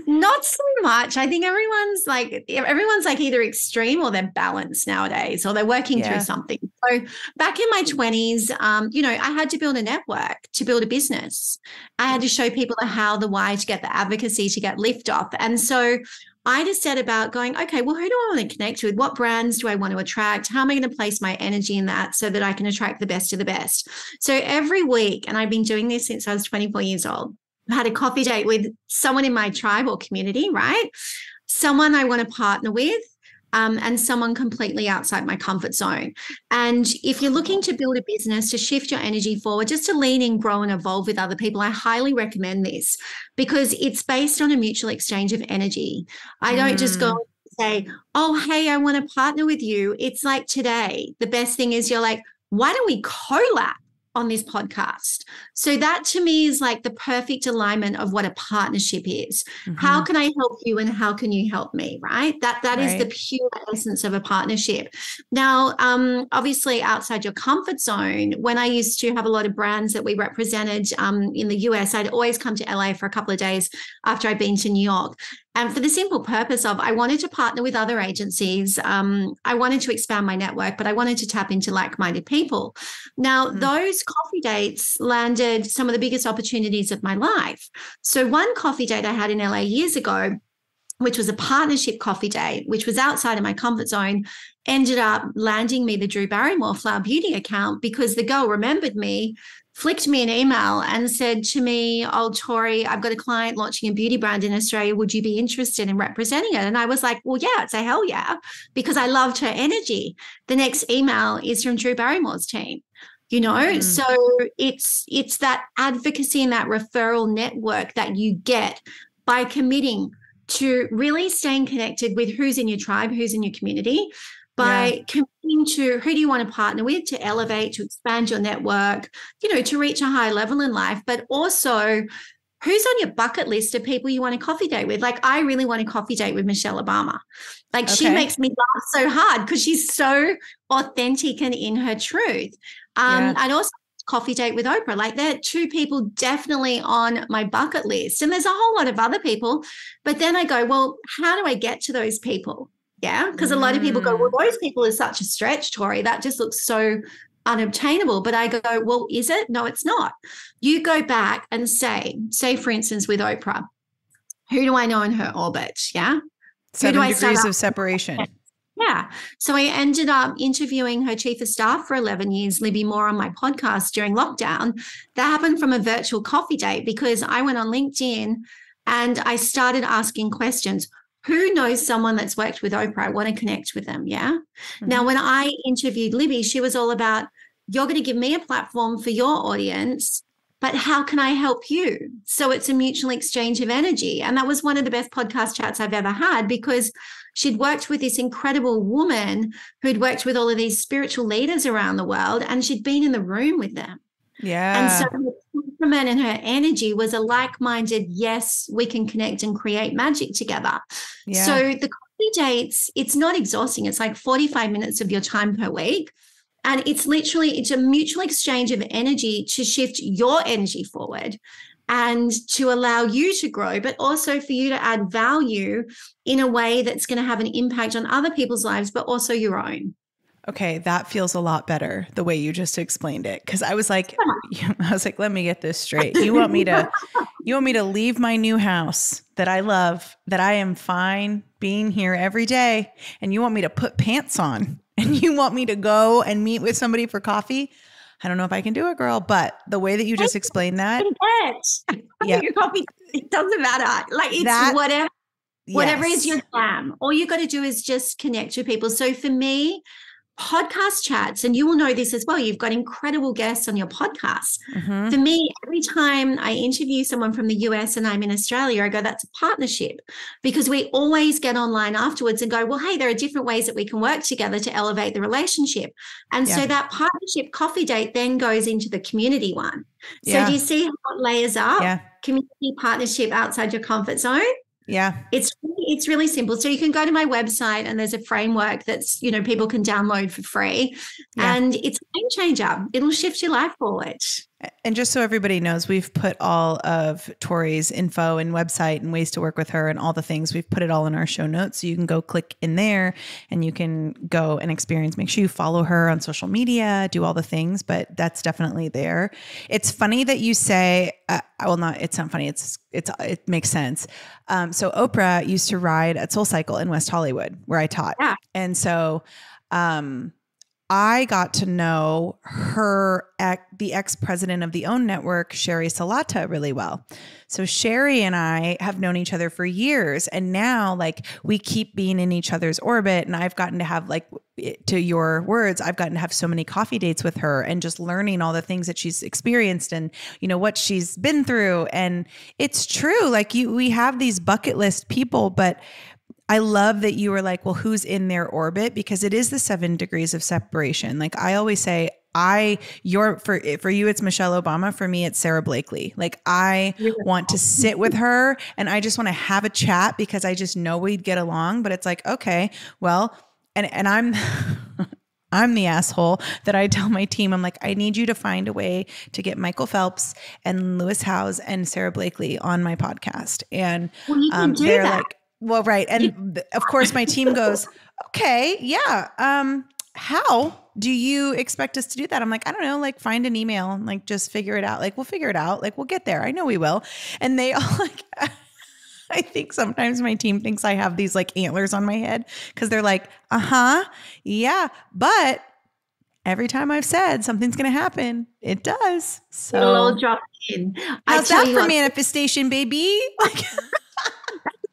Not so much. I think everyone's like either extreme or they're balanced nowadays, or they're working through something. So back in my 20s, I had to build a network to build a business. I had to show people the how, the why, to get the advocacy, to get lift off. And so I just set about going, okay, well, who do I want to connect with? What brands do I want to attract? How am I going to place my energy in that so that I can attract the best of the best? So every week, and I've been doing this since I was 24 years old, I had a coffee date with someone in my tribe or community, right? Someone I want to partner with, and someone completely outside my comfort zone. And if you're looking to build a business, to shift your energy forward, just to lean in, grow and evolve with other people, I highly recommend this, because it's based on a mutual exchange of energy. I don't just go and say, oh, hey, I want to partner with you. It's like today, the best thing is you're like, why don't we collab on this podcast? So that to me is like the perfect alignment of what a partnership is. How can I help you and how can you help me, right? That is the pure essence of a partnership. Now, obviously outside your comfort zone, when I used to have a lot of brands that we represented in the US, I'd always come to LA for a couple of days after I'd been to New York. And for the simple purpose of I wanted to partner with other agencies. I wanted to expand my network, but I wanted to tap into like-minded people. Now, those coffee dates landed some of the biggest opportunities of my life. So one coffee date I had in LA years ago, which was a partnership coffee date, which was outside of my comfort zone, ended up landing me the Drew Barrymore Flower Beauty account, because the girl remembered me, flicked me an email and said to me, oh, Tory, I've got a client launching a beauty brand in Australia. Would you be interested in representing it? And I was like, well, yeah, it's a hell yeah, because I loved her energy. The next email is from Drew Barrymore's team. So it's that advocacy and that referral network that you get by committing to really staying connected with who's in your tribe, who's in your community, by committing to who do you want to partner with to elevate, to expand your network, to reach a high level in life, but also who's on your bucket list of people you want a coffee date with. Like, I really want a coffee date with Michelle Obama. Like, she makes me laugh so hard because she's so authentic and in her truth. And also coffee date with Oprah. Like, they're two people definitely on my bucket list. And there's a whole lot of other people. But then I go, well, how do I get to those people? Yeah. Because a lot of people go, well, those people are such a stretch, Tory. That just looks so unobtainable. But I go, well, is it? No, it's not. You go back and say, for instance, with Oprah, who do I know in her orbit? Yeah. 7 degrees of separation. Yeah. So I ended up interviewing her chief of staff for 11 years, Libby Moore, on my podcast during lockdown. That happened from a virtual coffee date because I went on LinkedIn and I started asking questions. Who knows someone that's worked with Oprah? I want to connect with them. Yeah. Mm-hmm. Now, when I interviewed Libby, she was all about, you're going to give me a platform for your audience, but how can I help you? So it's a mutual exchange of energy. And that was one of the best podcast chats I've ever had, because she'd worked with this incredible woman who'd worked with all of these spiritual leaders around the world, and she'd been in the room with them. Yeah. And so her temperament and her energy was a like-minded, yes, we can connect and create magic together. Yeah. So the coffee dates, it's not exhausting. It's like 45 minutes of your time per week. And it's a mutual exchange of energy to shift your energy forward and to allow you to grow, but also for you to add value in a way that's going to have an impact on other people's lives, but also your own. Okay, that feels a lot better the way you just explained it. Because I was like, let me get this straight. You want me to leave my new house that I love, that I am fine being here every day, and you want me to put pants on, and you want me to go and meet with somebody for coffee? I don't know if I can do it, girl. But the way that you just explained that, your coffee, it doesn't matter. Like, it's whatever is your glam. All you got to do is just connect with people. So for me, podcast chats, and you will know this as well, you've got incredible guests on your podcast. Mm-hmm. For me, every time I interview someone from the US and I'm in Australia, I go, that's a partnership, because we always get online afterwards and go, well, hey, there are different ways that we can work together to elevate the relationship. And so that partnership coffee date then goes into the community one. So do you see how it layers up? Yeah. Community, partnership, outside your comfort zone. Yeah. It's really simple. So you can go to my website, and there's a framework that's, people can download for free. Yeah. And it's a game changer. It'll shift your life forward. And just so everybody knows, we've put all of Tory's info and website and ways to work with her and all the things. We've put it all in our show notes. So you can go click in there and you can go and experience. Make sure you follow her on social media, do all the things, but that's definitely there. It's funny that you say, it's not funny. It makes sense. So Oprah used to ride at SoulCycle in West Hollywood, where I taught. Yeah. And so, I got to know the ex-president of the OWN network, Sherry Salata, really well. So Sherry and I have known each other for years, and now we keep being in each other's orbit. And I've gotten to have, to your words, I've gotten to have so many coffee dates with her and just learning all the things that she's experienced and, what she's been through. And it's true. We have these bucket list people, but I love that you were like, well, who's in their orbit? Because it is the 7 degrees of separation. Like I always say, for you, it's Michelle Obama. For me, it's Sarah Blakely. I want to sit with her and I just want to have a chat because I just know we'd get along. But it's like, okay, well, and I'm the asshole that I tell my team, I'm like, I need you to find a way to get Michael Phelps and Lewis Howes and Sarah Blakely on my podcast. And they're that. Well, right. And of course my team goes, okay, yeah. How do you expect us to do that? I'm like, I don't know, find an email and just figure it out. We'll figure it out. We'll get there. I know we will. And they all I think sometimes my team thinks I have these antlers on my head because they're like, yeah, but every time I've said something's going to happen, it does. So it'll all drop in. How's that for manifestation, baby?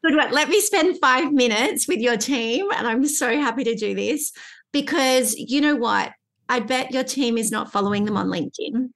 Good one. Let me spend 5 minutes with your team. And I'm so happy to do this because you know what? I bet your team is not following them on LinkedIn.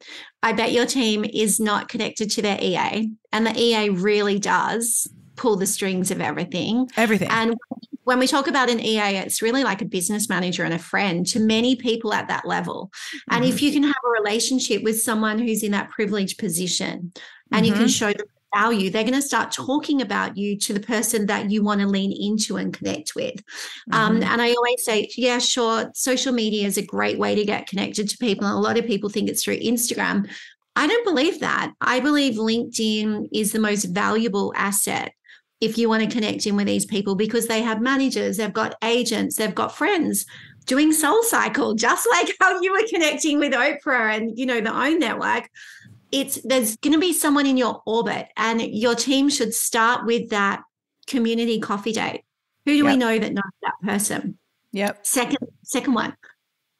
I bet your team is not connected to their EA, and the EA really does pull the strings of everything. Everything. And when we talk about an EA, it's really like a business manager and a friend to many people at that level. And if you can have a relationship with someone who's in that privileged position and you can show them value, they're going to start talking about you to the person that you want to lean into and connect with. And I always say, yeah, sure, social media is a great way to get connected to people. And a lot of people think it's through Instagram. I don't believe that. I believe LinkedIn is the most valuable asset if you want to connect in with these people, because they have managers, they've got agents, they've got friends doing Soul Cycle, just like how you were connecting with Oprah and, the OWN network. There's going to be someone in your orbit, and your team should start with that community coffee date. Who do we know that knows that person? Yep. Second one,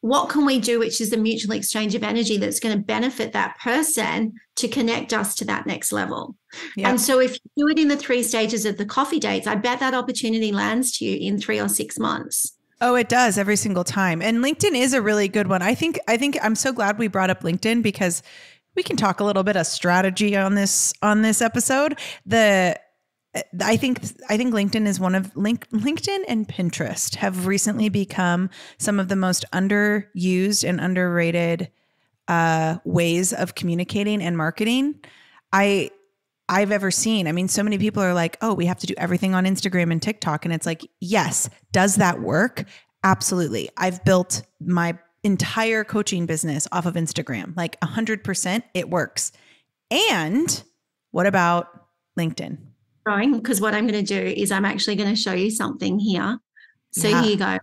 what can we do, which is the mutual exchange of energy that's going to benefit that person to connect us to that next level? Yep. And so if you do it in the 3 stages of the coffee dates, I bet that opportunity lands to you in 3 or 6 months. Oh, it does every single time. And LinkedIn is a really good one. I think I'm so glad we brought up LinkedIn, because we can talk a little bit of strategy on this episode. I think LinkedIn is LinkedIn and Pinterest have recently become some of the most underused and underrated ways of communicating and marketing I've ever seen. I mean, so many people are like, oh, we have to do everything on Instagram and TikTok. And it's like, yes, does that work? Absolutely. I've built my entire coaching business off of Instagram, like 100%. It works. And what about LinkedIn? Because what I'm going to do is I'm actually going to show you something here. So here you go.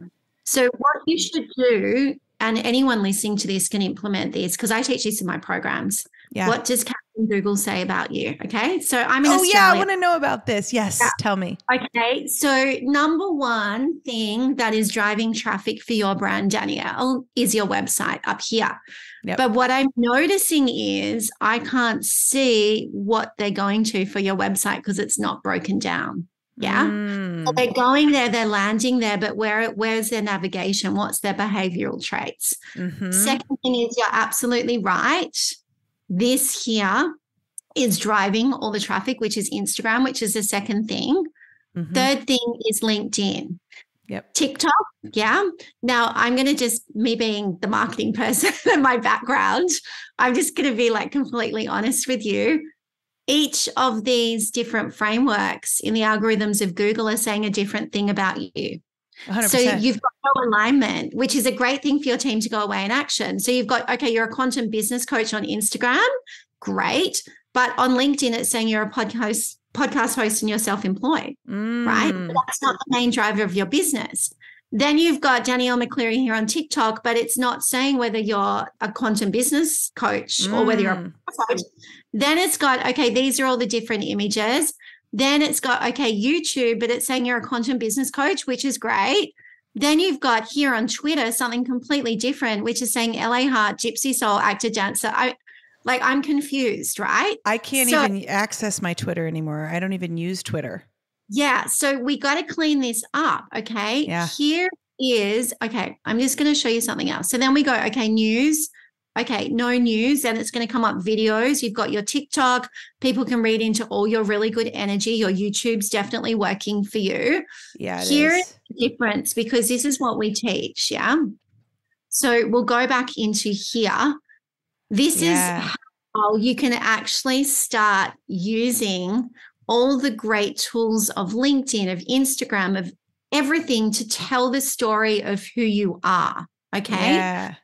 So what you should do, and anyone listening to this can implement this, because I teach this in my programs. Yeah. What does Captain Google say about you? Okay. So I'm in Australia. Yeah, I want to know about this. Yes. Yeah. Tell me. Okay. So number one thing that is driving traffic for your brand, Danielle, is your website up here. Yep. But what I'm noticing is I can't see what they're going to for your website because it's not broken down. Yeah. So they're going there, they're landing there, but where's their navigation? What's their behavioral traits? Second thing is, you're absolutely right. This here is driving all the traffic, which is Instagram, which is the second thing. Third thing is LinkedIn. Yep. TikTok. Yeah. Now I'm going to me being the marketing person in my background, I'm just going to be like completely honest with you. Each of these different frameworks in the algorithms of Google are saying a different thing about you. 100%. So you've got no alignment, which is a great thing for your team to go away and action. So you've got, okay, you're a quantum business coach on Instagram. Great. But on LinkedIn, it's saying you're a podcast host and you're self-employed, right? But that's not the main driver of your business. Then you've got Danielle McCleary here on TikTok, but it's not saying whether you're a quantum business coach or whether you're a coach. Then it's got, okay, these are all the different images. Then it's got, okay, YouTube, but it's saying you're a quantum business coach, which is great. Then you've got here on Twitter something completely different, which is saying LA Heart, Gypsy Soul, actor, dancer. I'm confused, right? I can't even access my Twitter anymore. I don't even use Twitter. Yeah. So we got to clean this up. Okay. Yeah. Here is, okay, I'm just going to show you something else. So then we go, okay, news. Okay, no news. Then it's going to come up videos. You've got your TikTok. People can read into all your really good energy. Your YouTube's definitely working for you. Yeah. Here's the difference, because this is what we teach. Yeah. So we'll go back into here. This is how you can actually start using all the great tools of LinkedIn, of Instagram, of everything to tell the story of who you are. Okay. Yeah.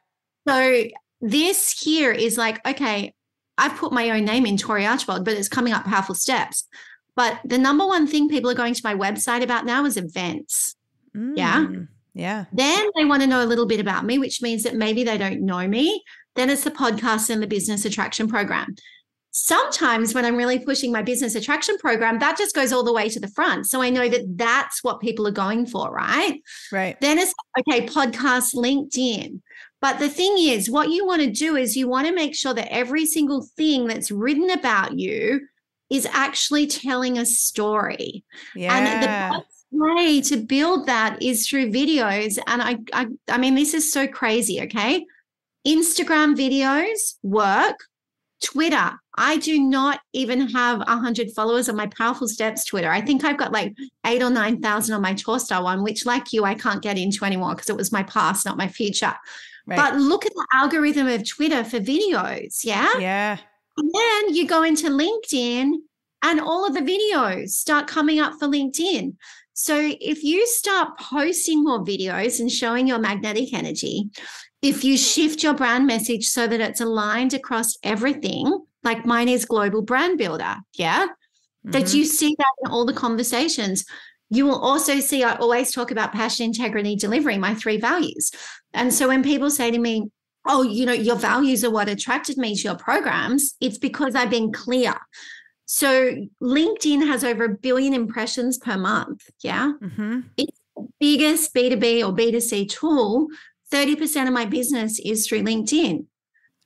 So this here is like, okay, I've put my own name in, Tory Archbold, but it's coming up Powerful Steps. But the number one thing people are going to my website about now is events. Yeah. Yeah. Then they want to know a little bit about me, which means that maybe they don't know me. Then it's the podcast and the business attraction program. Sometimes when I'm really pushing my business attraction program, that just goes all the way to the front. So I know that that's what people are going for, right? Right. Then it's, okay, podcast, LinkedIn. But the thing is, what you want to do is you want to make sure that every single thing that's written about you is actually telling a story. Yeah. And the best way to build that is through videos. And I mean, this is so crazy, okay? Instagram videos work. Twitter, I do not even have 100 followers on my Powerful Steps Twitter. I think I've got like 8 or 9,000 on my Torstar one, which, like you, I can't get into anymore because it was my past, not my future. Right. But look at the algorithm of Twitter for videos. Yeah. Yeah. And then you go into LinkedIn and all of the videos start coming up for LinkedIn. So if you start posting more videos and showing your magnetic energy, if you shift your brand message so that it's aligned across everything, like mine is global brand builder, yeah, that you see that in all the conversations. You will also see, I always talk about passion, integrity, delivery, my 3 values. And so when people say to me, oh, you know, your values are what attracted me to your programs, it's because I've been clear. So LinkedIn has over 1 billion impressions per month, yeah? It's the biggest B2B or B2C tool. 30% of my business is through LinkedIn.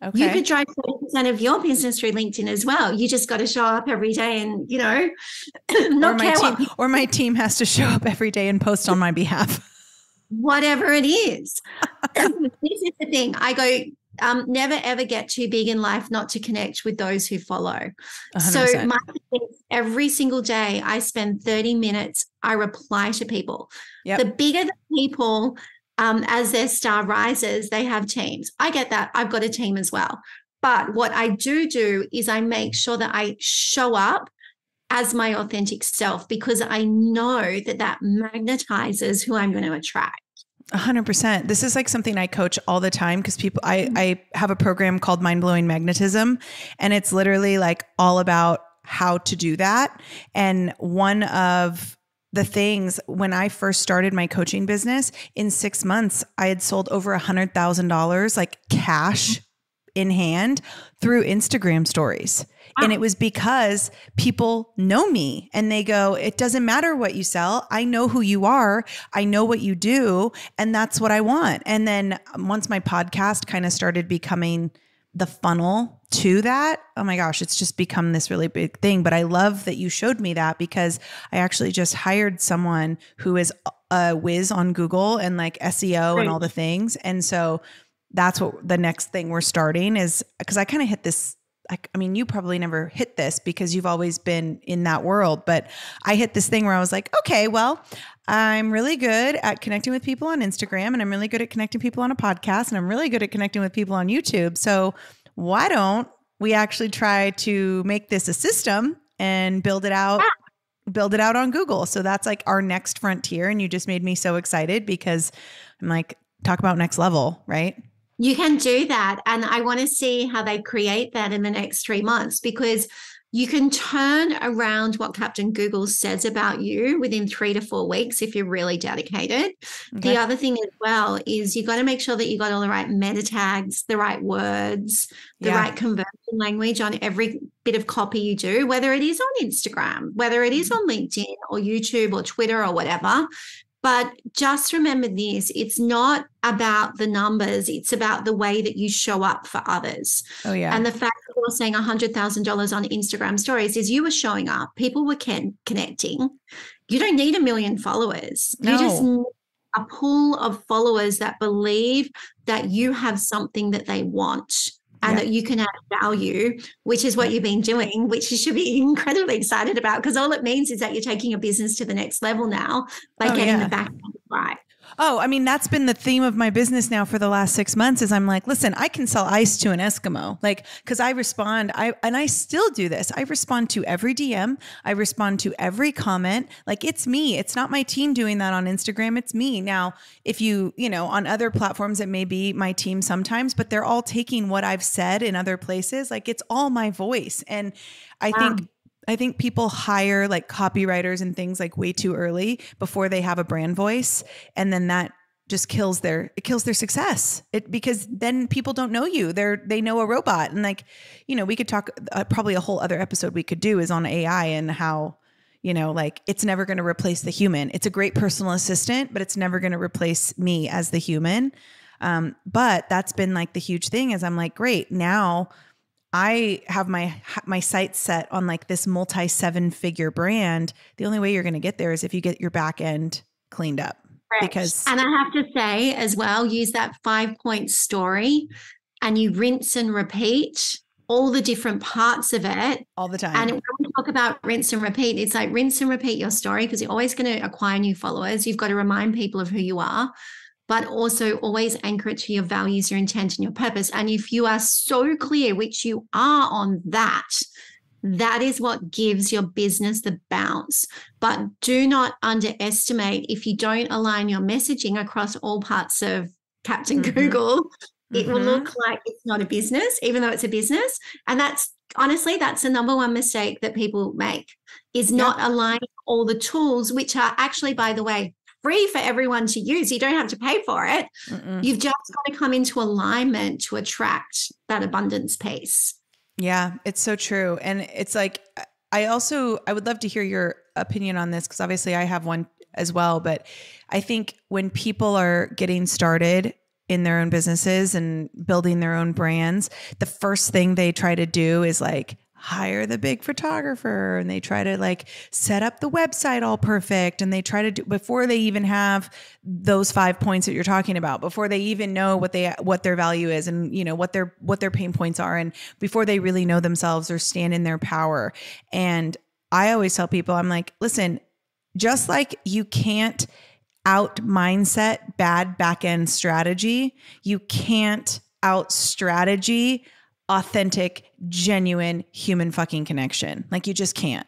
Okay. You could drive 30% of your business through LinkedIn as well. You just got to show up every day and, you know, or my team has to show up every day and post on my behalf. Whatever it is. This is the thing. I go, never ever get too big in life not to connect with those who follow. 100%. So every single day I spend 30 minutes, I reply to people. Yep. The bigger the people, as their star rises, they have teams. I get that. I've got a team as well. But what I do is I make sure that I show up as my authentic self, because I know that magnetizes who I'm going to attract. 100%. This is like something I coach all the time because I have a program called Mind Blowing Magnetism, and it's literally like all about how to do that. And one of the things, when I first started my coaching business, in 6 months, I had sold over $100,000 like cash in hand through Instagram stories. Wow. And it was because people know me and they go, it doesn't matter what you sell. I know who you are. I know what you do. And that's what I want. And then once my podcast kind of started becoming the funnel to that, oh my gosh, it's just become this really big thing. But I love that you showed me that, because I actually just hired someone who is a whiz on Google and like SEO and all the things. And so that's what the next thing we're starting is, because I kind of hit this, like, I mean, you probably never hit this because you've always been in that world, but I hit this thing where I was like, okay, well, I'm really good at connecting with people on Instagram, and I'm really good at connecting people on a podcast, and I'm really good at connecting with people on YouTube. So why don't we actually try to make this a system and build it out on Google? So that's like our next frontier. And you just made me so excited because I'm like, talk about next level, right? You can do that. And I want to see how they create that in the next 3 months, because you can turn around what Captain Google says about you within 3 to 4 weeks if you're really dedicated. Okay. The other thing as well is you got to make sure that you got all the right meta tags, the right words, the right conversion language on every bit of copy you do, whether it is on Instagram, whether it is on LinkedIn or YouTube or Twitter or whatever. But just remember this, it's not about the numbers. It's about the way that you show up for others. Oh, yeah. And the fact that you're saying $100,000 on Instagram stories is you were showing up. People were connecting. You don't need 1 million followers. No. You just need a pool of followers that believe that you have something that they want and that you can add value, which is what you've been doing, which you should be incredibly excited about, because all it means is that you're taking your business to the next level now by getting the back end right. Oh, I mean, that's been the theme of my business now for the last 6 months is I'm like, listen, I can sell ice to an Eskimo. Like, cause I respond, and I still do this. I respond to every DM. I respond to every comment. Like, it's me. It's not my team doing that on Instagram. It's me. Now, if you know, on other platforms, it may be my team sometimes, but they're all taking what I've said in other places. Like, it's all my voice. And I think people hire like copywriters and things like way too early before they have a brand voice. And then that just kills their success. Because then people don't know you. They know a robot. And like, you know, we could talk probably a whole other episode we could do is on AI and how, you know, like it's never going to replace the human. It's a great personal assistant, but it's never going to replace me as the human. But that's been like the huge thing is I'm like, great, now I have my sights set on like this multi-7-figure brand. The only way you're going to get there is if you get your back end cleaned up. Correct. And I have to say as well, use that 5-point story and you rinse and repeat all the different parts of it all the time. And when we talk about rinse and repeat, it's like rinse and repeat your story, because you're always going to acquire new followers. You've got to remind people of who you are, but also always anchor it to your values, your intent, and your purpose. And if you are so clear, which you are on that, that is what gives your business the bounce. But do not underestimate, if you don't align your messaging across all parts of Captain Google, it will look like it's not a business, even though it's a business. And that's honestly, that's the number one mistake that people make, is not aligning all the tools, which are actually, by the way, free for everyone to use. You don't have to pay for it. You've just got to come into alignment to attract that abundance piece. Yeah, it's so true. And it's like, I would love to hear your opinion on this, because obviously I have one as well. But I think when people are getting started in their own businesses and building their own brands, the first thing they try to do is like hire the big photographer, and they try to like set up the website all perfect. And they try to do, before they even have those 5 points that you're talking about, before they even know what their value is, and what their pain points are, and before they really know themselves or stand in their power. And I always tell people, I'm like, listen, just like you can't out mindset bad back-end strategy, you can't out strategy authentic, genuine human fucking connection. Like, you just can't.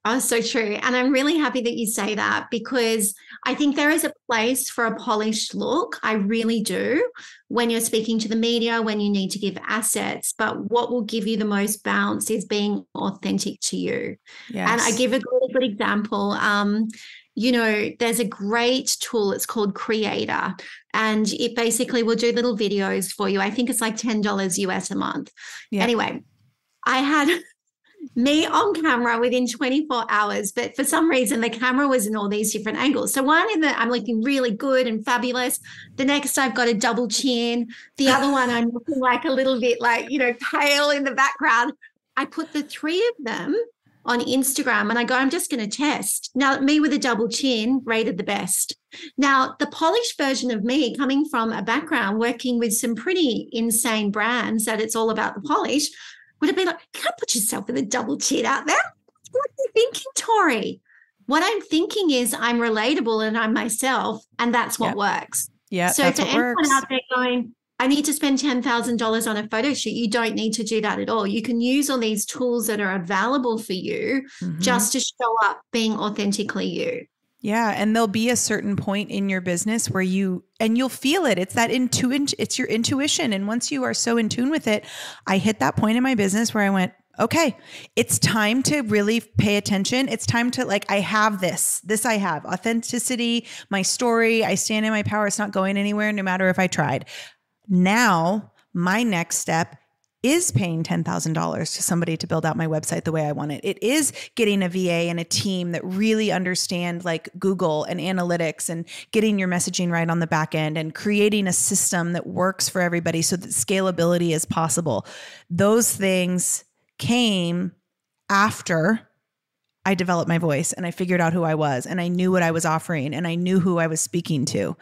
Oh, so true. And I'm really happy that you say that, because I think there is a place for a polished look. I really do, when you're speaking to the media, when you need to give assets. But what will give you the most bounce is being authentic to you. Yes. And I give a really good example. There's a great tool. It's called Creator, and it basically will do little videos for you. I think it's like $10 US a month. Yeah. Anyway, I had me on camera within 24 hours, but for some reason the camera was in all these different angles. So one I'm looking really good and fabulous. The next I've got a double chin. The other one I'm looking like a little bit like, pale in the background. I put the three of them on Instagram and I go, I'm just going to test. Now, me with a double chin rated the best. Now, the polished version of me, coming from a background working with some pretty insane brands that it's all about the polish, would have been like, you can't put yourself with a double chin out there. What are you thinking, Tory? What I'm thinking is I'm relatable and I'm myself, and that's what works. Yeah. So to anyone out there going, I need to spend $10,000 on a photo shoot, you don't need to do that at all. You can use all these tools that are available for you just to show up being authentically you. Yeah. And there'll be a certain point in your business where you'll feel it. It's that it's your intuition. And once you are so in tune with it, I hit that point in my business where I went, okay, it's time to really pay attention. It's time to I have this I have authenticity, my story. I stand in my power. It's not going anywhere, no matter if I tried. Now, my next step is paying $10,000 to somebody to build out my website the way I want it. It is getting a VA and a team that really understand Google and analytics, and getting your messaging right on the back end, and creating a system that works for everybody so that scalability is possible. Those things came after I developed my voice and I figured out who I was, and I knew what I was offering, and I knew who I was speaking to.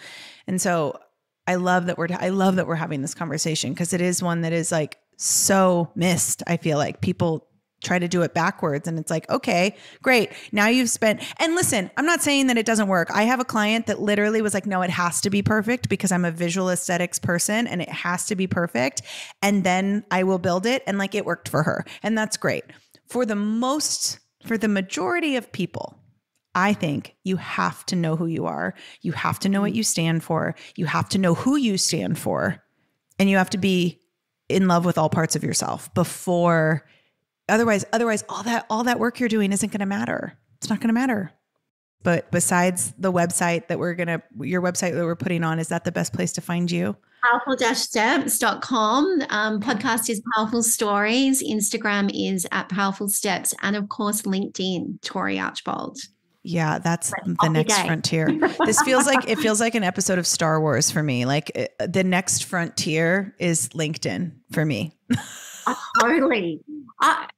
And so I love that we're having this conversation, because it is one that is so missed. I feel like people try to do it backwards, and it's like, okay, great. Now you've spent, and listen, I'm not saying that it doesn't work. I have a client that literally was like, no, it has to be perfect, because I'm a visual aesthetics person and it has to be perfect. And then I will build it. And it worked for her. And that's great. For the majority of people, I think you have to know who you are. You have to know what you stand for. You have to know who you stand for. And you have to be in love with all parts of yourself before, otherwise all that work you're doing isn't going to matter. It's not going to matter. But besides the website your website that we're putting on, is that the best place to find you? Powerful-steps.com. Podcast is Powerful Stories. Instagram is @Powerful Steps. And of course, LinkedIn, Tory Archbold. Yeah, that's the next frontier. It feels like an episode of Star Wars for me. The next frontier is LinkedIn for me. Totally.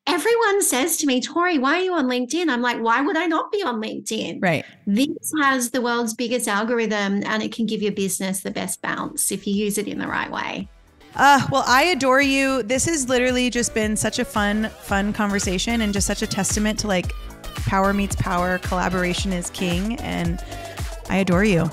Everyone says to me, Tory, why are you on LinkedIn? I'm like, why would I not be on LinkedIn? Right. This has the world's biggest algorithm, and it can give your business the best bounce if you use it in the right way. Well, I adore you. This has literally just been such a fun conversation and just such a testament to like power meets power. Collaboration is king. And I adore you.